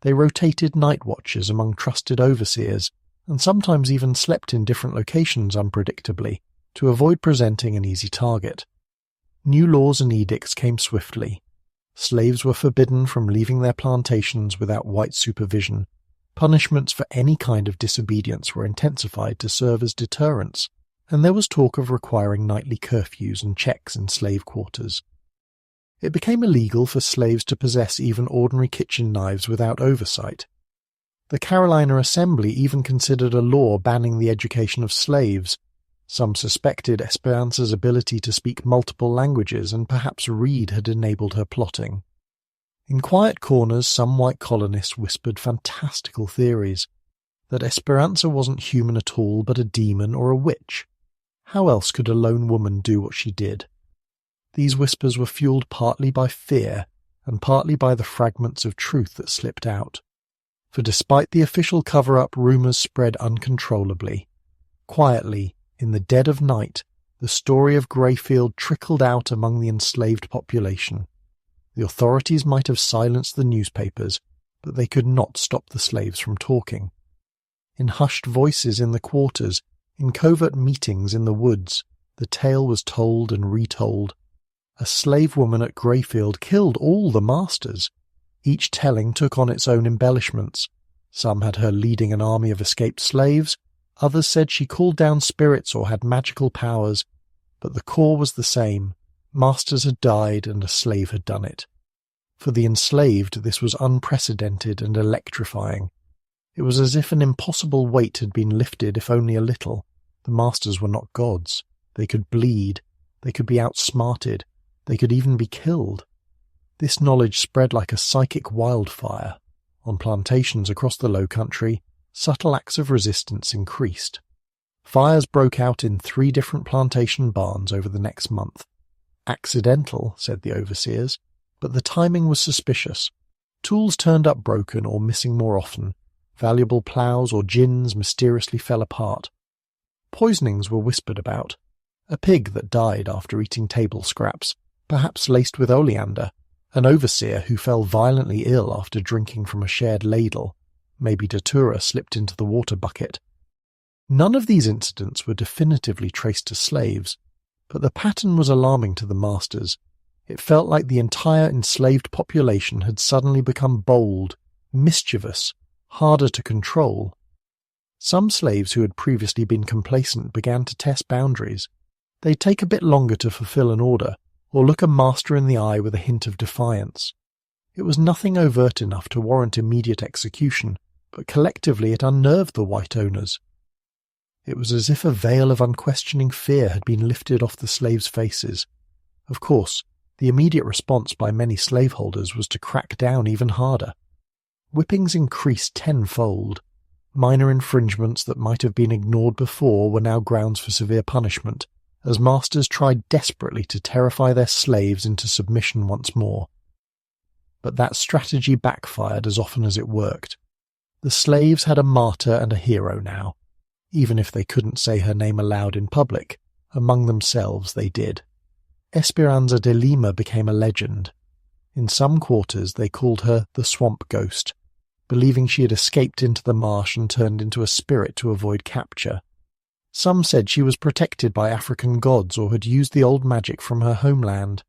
They rotated night watches among trusted overseers and sometimes even slept in different locations unpredictably to avoid presenting an easy target. New laws and edicts came swiftly. Slaves were forbidden from leaving their plantations without white supervision. Punishments for any kind of disobedience were intensified to serve as deterrents, and there was talk of requiring nightly curfews and checks in slave quarters. It became illegal for slaves to possess even ordinary kitchen knives without oversight. The Carolina Assembly even considered a law banning the education of slaves. Some suspected Espiranza's ability to speak multiple languages and perhaps read had enabled her plotting. In quiet corners, some white colonists whispered fantastical theories, that Espiranza wasn't human at all but a demon or a witch. How else could a lone woman do what she did? These whispers were fueled partly by fear and partly by the fragments of truth that slipped out. For despite the official cover-up, rumours spread uncontrollably. Quietly, in the dead of night, the story of Greyfield trickled out among the enslaved population. The authorities might have silenced the newspapers, but they could not stop the slaves from talking. In hushed voices in the quarters, in covert meetings in the woods, the tale was told and retold. A slave woman at Greyfield killed all the masters. Each telling took on its own embellishments. Some had her leading an army of escaped slaves, others said she called down spirits or had magical powers, but the core was the same. Masters had died and a slave had done it. For the enslaved, this was unprecedented and electrifying. It was as if an impossible weight had been lifted, if only a little. The masters were not gods. They could bleed. They could be outsmarted. They could even be killed. This knowledge spread like a psychic wildfire. On plantations across the Low Country, subtle acts of resistance increased. Fires broke out in 3 different plantation barns over the next month. Accidental, said the overseers, but the timing was suspicious. Tools turned up broken or missing more often. Valuable ploughs or gins mysteriously fell apart. Poisonings were whispered about. A pig that died after eating table scraps, perhaps laced with oleander. An overseer who fell violently ill after drinking from a shared ladle. Maybe datura slipped into the water bucket. None of these incidents were definitively traced to slaves, but the pattern was alarming to the masters. It felt like the entire enslaved population had suddenly become bold, mischievous, harder to control. Some slaves who had previously been complacent began to test boundaries. They'd take a bit longer to fulfill an order, or look a master in the eye with a hint of defiance. It was nothing overt enough to warrant immediate execution, but collectively it unnerved the white owners. It was as if a veil of unquestioning fear had been lifted off the slaves' faces. Of course, the immediate response by many slaveholders was to crack down even harder. Whippings increased tenfold. Minor infringements that might have been ignored before were now grounds for severe punishment, as masters tried desperately to terrify their slaves into submission once more. But that strategy backfired as often as it worked. The slaves had a martyr and a hero now. Even if they couldn't say her name aloud in public, among themselves they did. Espiranza de Lima became a legend. In some quarters they called her the Swamp Ghost, believing she had escaped into the marsh and turned into a spirit to avoid capture. Some said she was protected by African gods or had used the old magic from her homeland.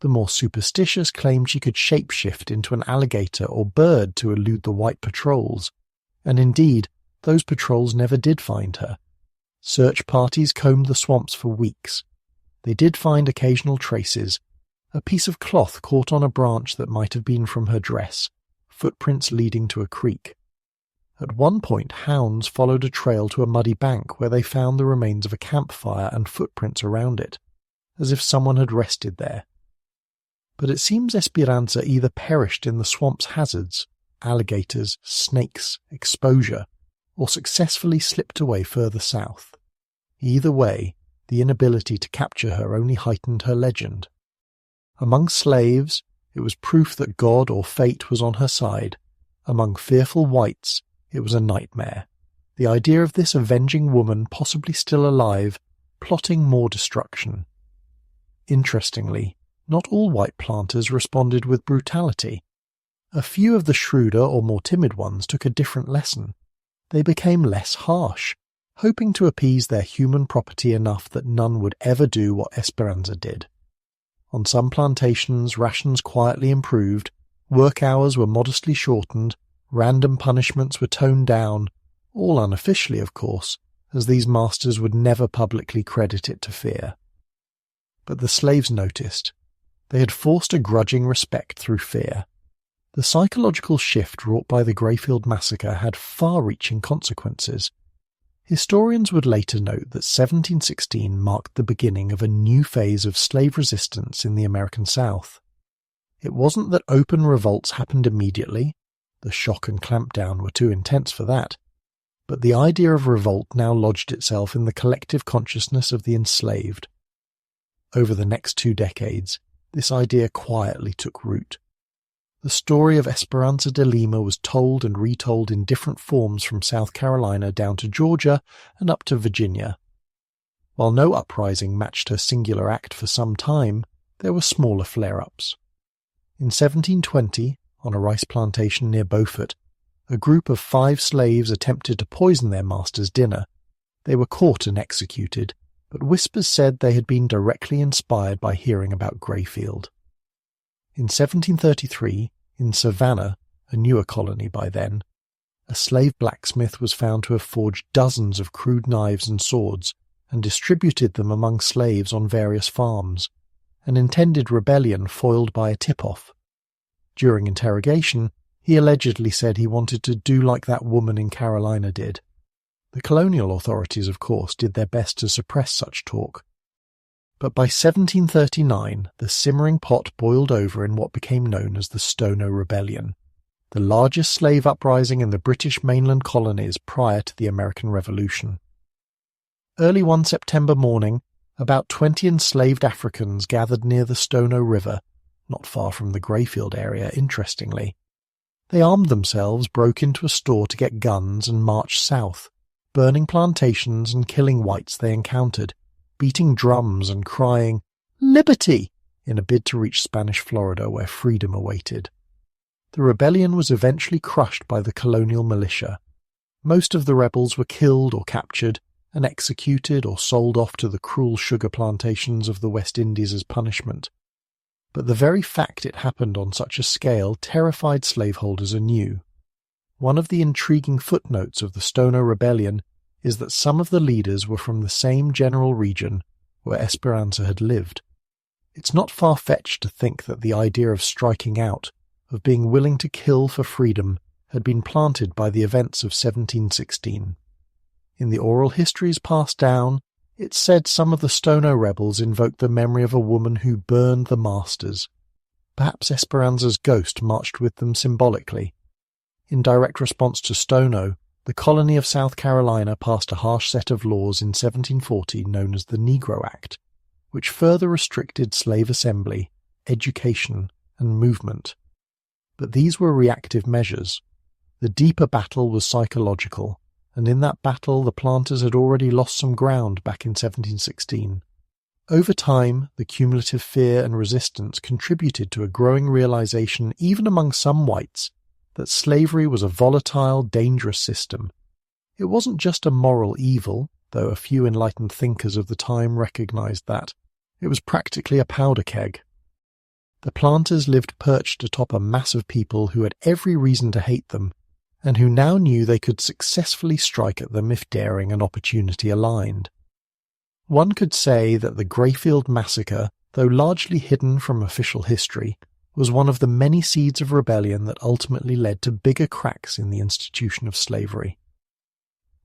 The more superstitious claimed she could shapeshift into an alligator or bird to elude the white patrols, and indeed, those patrols never did find her. Search parties combed the swamps for weeks. They did find occasional traces, a piece of cloth caught on a branch that might have been from her dress, footprints leading to a creek. At one point, hounds followed a trail to a muddy bank where they found the remains of a campfire and footprints around it, as if someone had rested there. But it seems Espiranza either perished in the swamp's hazards, alligators, snakes, exposure, or successfully slipped away further south. Either way, the inability to capture her only heightened her legend. Among slaves, it was proof that God or fate was on her side. Among fearful whites, it was a nightmare. The idea of this avenging woman possibly still alive, plotting more destruction. Interestingly, not all white planters responded with brutality. A few of the shrewder or more timid ones took a different lesson. they became less harsh, hoping to appease their human property enough that none would ever do what Espiranza did. On some plantations, rations quietly improved, work hours were modestly shortened, random punishments were toned down, all unofficially, of course, as these masters would never publicly credit it to fear. But the slaves noticed. They had forced a grudging respect through fear. The psychological shift wrought by the Greyfield Massacre had far-reaching consequences. Historians would later note that 1716 marked the beginning of a new phase of slave resistance in the American South. It wasn't that open revolts happened immediately. The shock and clampdown were too intense for that. But the idea of revolt now lodged itself in the collective consciousness of the enslaved. Over the next 2 decades, this idea quietly took root. The story of Espiranza de Lima was told and retold in different forms from South Carolina down to Georgia and up to Virginia. While no uprising matched her singular act for some time, there were smaller flare-ups. In 1720, on a rice plantation near Beaufort, a group of 5 slaves attempted to poison their master's dinner. They were caught and executed, but whispers said they had been directly inspired by hearing about Greyfield. In 1733, in Savannah, a newer colony by then, a slave blacksmith was found to have forged dozens of crude knives and swords and distributed them among slaves on various farms, an intended rebellion foiled by a tip-off. During interrogation, he allegedly said he wanted to do like that woman in Carolina did. The colonial authorities, of course, did their best to suppress such talk. But by 1739, the simmering pot boiled over in what became known as the Stono Rebellion, the largest slave uprising in the British mainland colonies prior to the American Revolution. Early one September morning, about 20 enslaved Africans gathered near the Stono River, not far from the Greyfield area, interestingly. They armed themselves, broke into a store to get guns, and marched south, burning plantations and killing whites they encountered, beating drums and crying, "Liberty!" in a bid to reach Spanish Florida where freedom awaited. The rebellion was eventually crushed by the colonial militia. Most of the rebels were killed or captured and executed or sold off to the cruel sugar plantations of the West Indies as punishment. But the very fact it happened on such a scale terrified slaveholders anew. One of the intriguing footnotes of the Stono Rebellion is that some of the leaders were from the same general region where Espiranza had lived. It's not far-fetched to think that the idea of striking out, of being willing to kill for freedom, had been planted by the events of 1716. In the oral histories passed down, it's said some of the Stono rebels invoked the memory of a woman who burned the masters. Perhaps Espiranza's ghost marched with them symbolically. In direct response to Stono, the colony of South Carolina passed a harsh set of laws in 1740 known as the Negro Act, which further restricted slave assembly, education, and movement. But these were reactive measures. The deeper battle was psychological, and in that battle the planters had already lost some ground back in 1716. Over time, the cumulative fear and resistance contributed to a growing realization, even among some whites, that slavery was a volatile, dangerous system. It wasn't just a moral evil, though a few enlightened thinkers of the time recognized that. It was practically a powder keg. The planters lived perched atop a mass of people who had every reason to hate them, and who now knew they could successfully strike at them if daring and opportunity aligned. One could say that the Greyfield Massacre, though largely hidden from official history, was one of the many seeds of rebellion that ultimately led to bigger cracks in the institution of slavery.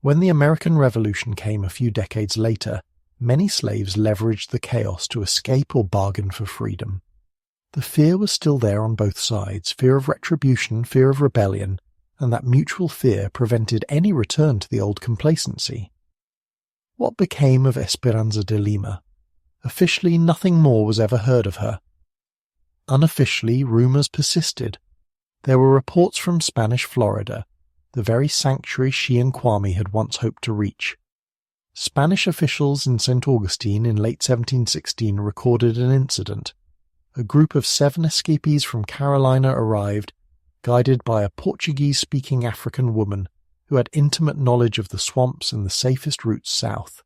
When the American Revolution came a few decades later, many slaves leveraged the chaos to escape or bargain for freedom. The fear was still there on both sides, fear of retribution, fear of rebellion, and that mutual fear prevented any return to the old complacency. What became of Espiranza de Lima? Officially, nothing more was ever heard of her. Unofficially, rumours persisted. There were reports from Spanish Florida, the very sanctuary she and Kwame had once hoped to reach. Spanish officials in St. Augustine in late 1716 recorded an incident. A group of 7 escapees from Carolina arrived, guided by a Portuguese-speaking African woman, who had intimate knowledge of the swamps and the safest routes south.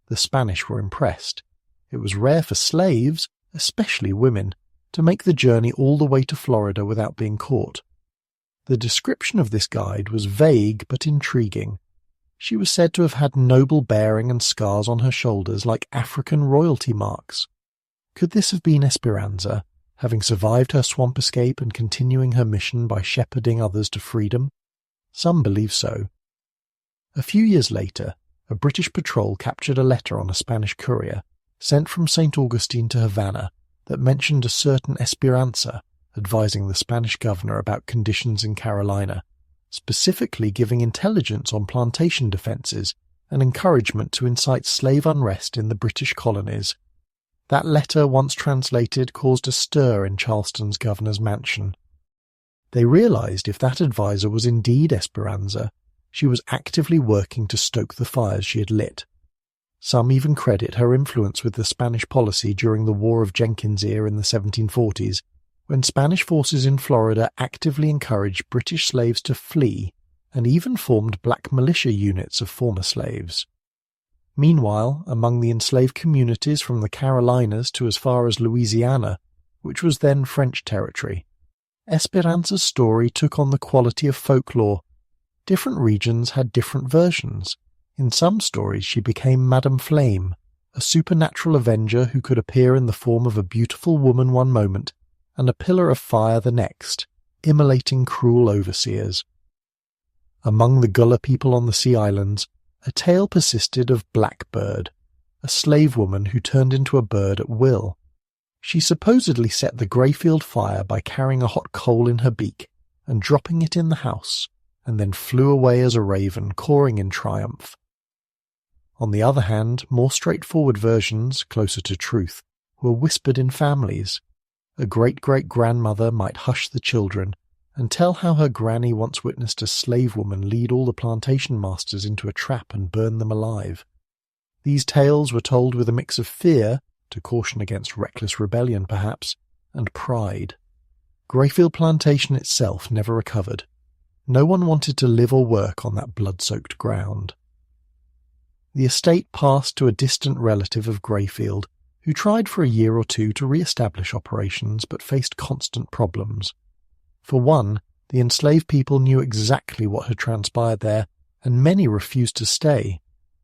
The Spanish were impressed. It was rare for slaves, especially women, to make the journey all the way to Florida without being caught. The description of this guide was vague but intriguing. She was said to have had noble bearing and scars on her shoulders like African royalty marks. Could this have been Espiranza, having survived her swamp escape and continuing her mission by shepherding others to freedom? Some believe so. A few years later, a British patrol captured a letter on a Spanish courier, sent from St. Augustine to Havana, that mentioned a certain Espiranza, advising the Spanish governor about conditions in Carolina, specifically giving intelligence on plantation defences and encouragement to incite slave unrest in the British colonies. That letter, once translated, caused a stir in Charleston's governor's mansion. They realised if that adviser was indeed Espiranza, she was actively working to stoke the fires she had lit. Some even credit her influence with the Spanish policy during the War of Jenkins' Ear in the 1740s, when Spanish forces in Florida actively encouraged British slaves to flee and even formed black militia units of former slaves. Meanwhile, among the enslaved communities from the Carolinas to as far as Louisiana, which was then French territory, Espiranza's story took on the quality of folklore. Different regions had different versions. In some stories she became Madame Flame, a supernatural avenger who could appear in the form of a beautiful woman one moment and a pillar of fire the next, immolating cruel overseers. Among the Gullah people on the Sea Islands, a tale persisted of Blackbird, a slave woman who turned into a bird at will. She supposedly set the Greyfield fire by carrying a hot coal in her beak and dropping it in the house, and then flew away as a raven, cawing in triumph. On the other hand, more straightforward versions, closer to truth, were whispered in families. A great-great-grandmother might hush the children and tell how her granny once witnessed a slave woman lead all the plantation masters into a trap and burn them alive. These tales were told with a mix of fear, to caution against reckless rebellion perhaps, and pride. Greyfield Plantation itself never recovered. No one wanted to live or work on that blood-soaked ground. The estate passed to a distant relative of Greyfield, who tried for a year or two to re-establish operations but faced constant problems. For one, the enslaved people knew exactly what had transpired there, and many refused to stay.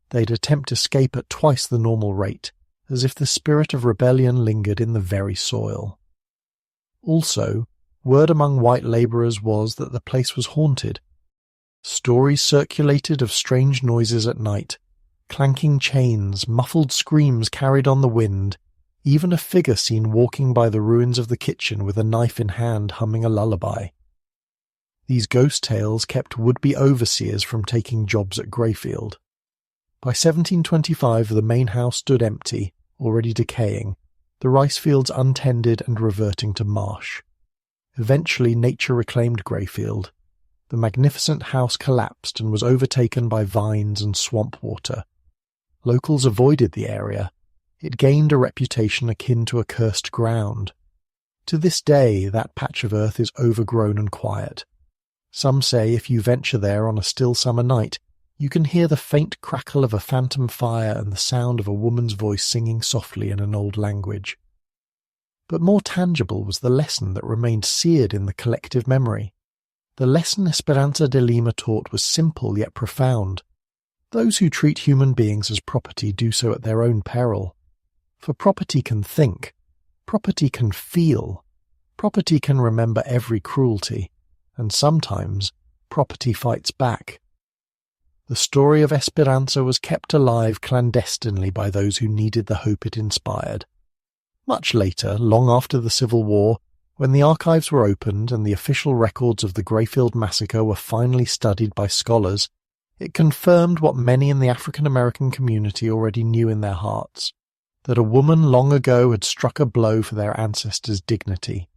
They'd attempt escape at twice the normal rate, as if the spirit of rebellion lingered in the very soil. Also, word among white labourers was that the place was haunted. Stories circulated of strange noises at night, clanking chains, muffled screams carried on the wind, even a figure seen walking by the ruins of the kitchen with a knife in hand humming a lullaby. These ghost tales kept would-be overseers from taking jobs at Greyfield. By 1725 the main house stood empty, already decaying, the rice fields untended and reverting to marsh. Eventually nature reclaimed Greyfield. The magnificent house collapsed and was overtaken by vines and swamp water. Locals avoided the area. It gained a reputation akin to a cursed ground. To this day, that patch of earth is overgrown and quiet. Some say if you venture there on a still summer night, you can hear the faint crackle of a phantom fire and the sound of a woman's voice singing softly in an old language. But more tangible was the lesson that remained seared in the collective memory. The lesson Espiranza de Lima taught was simple yet profound. Those who treat human beings as property do so at their own peril. For property can think, property can feel, property can remember every cruelty, and sometimes property fights back. The story of Espiranza was kept alive clandestinely by those who needed the hope it inspired. Much later, long after the Civil War, when the archives were opened and the official records of the Greyfield Massacre were finally studied by scholars, it confirmed what many in the African American community already knew in their hearts, that a woman long ago had struck a blow for their ancestors' dignity.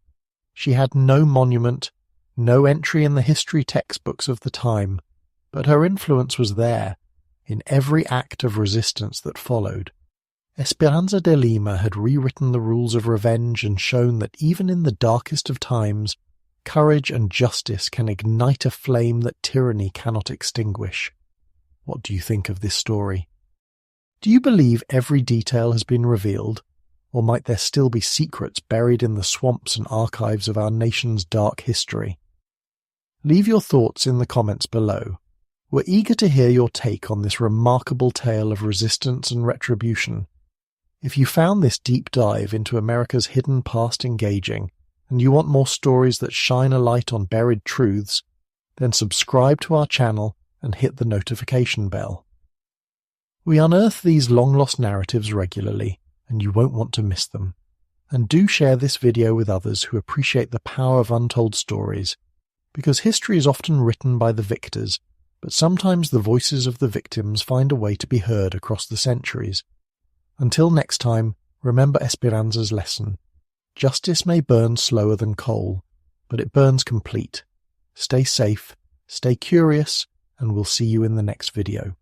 She had no monument, no entry in the history textbooks of the time, but her influence was there, in every act of resistance that followed. Espiranza de Lima had rewritten the rules of revenge and shown that even in the darkest of times, courage and justice can ignite a flame that tyranny cannot extinguish. What do you think of this story? Do you believe every detail has been revealed, or might there still be secrets buried in the swamps and archives of our nation's dark history? Leave your thoughts in the comments below. We're eager to hear your take on this remarkable tale of resistance and retribution. If you found this deep dive into America's hidden past engaging, and you want more stories that shine a light on buried truths, then subscribe to our channel and hit the notification bell. We unearth these long-lost narratives regularly, and you won't want to miss them. And do share this video with others who appreciate the power of untold stories, because history is often written by the victors, but sometimes the voices of the victims find a way to be heard across the centuries. Until next time, remember Espiranza's lesson. Justice may burn slower than coal, but it burns complete. Stay safe, stay curious, and we'll see you in the next video.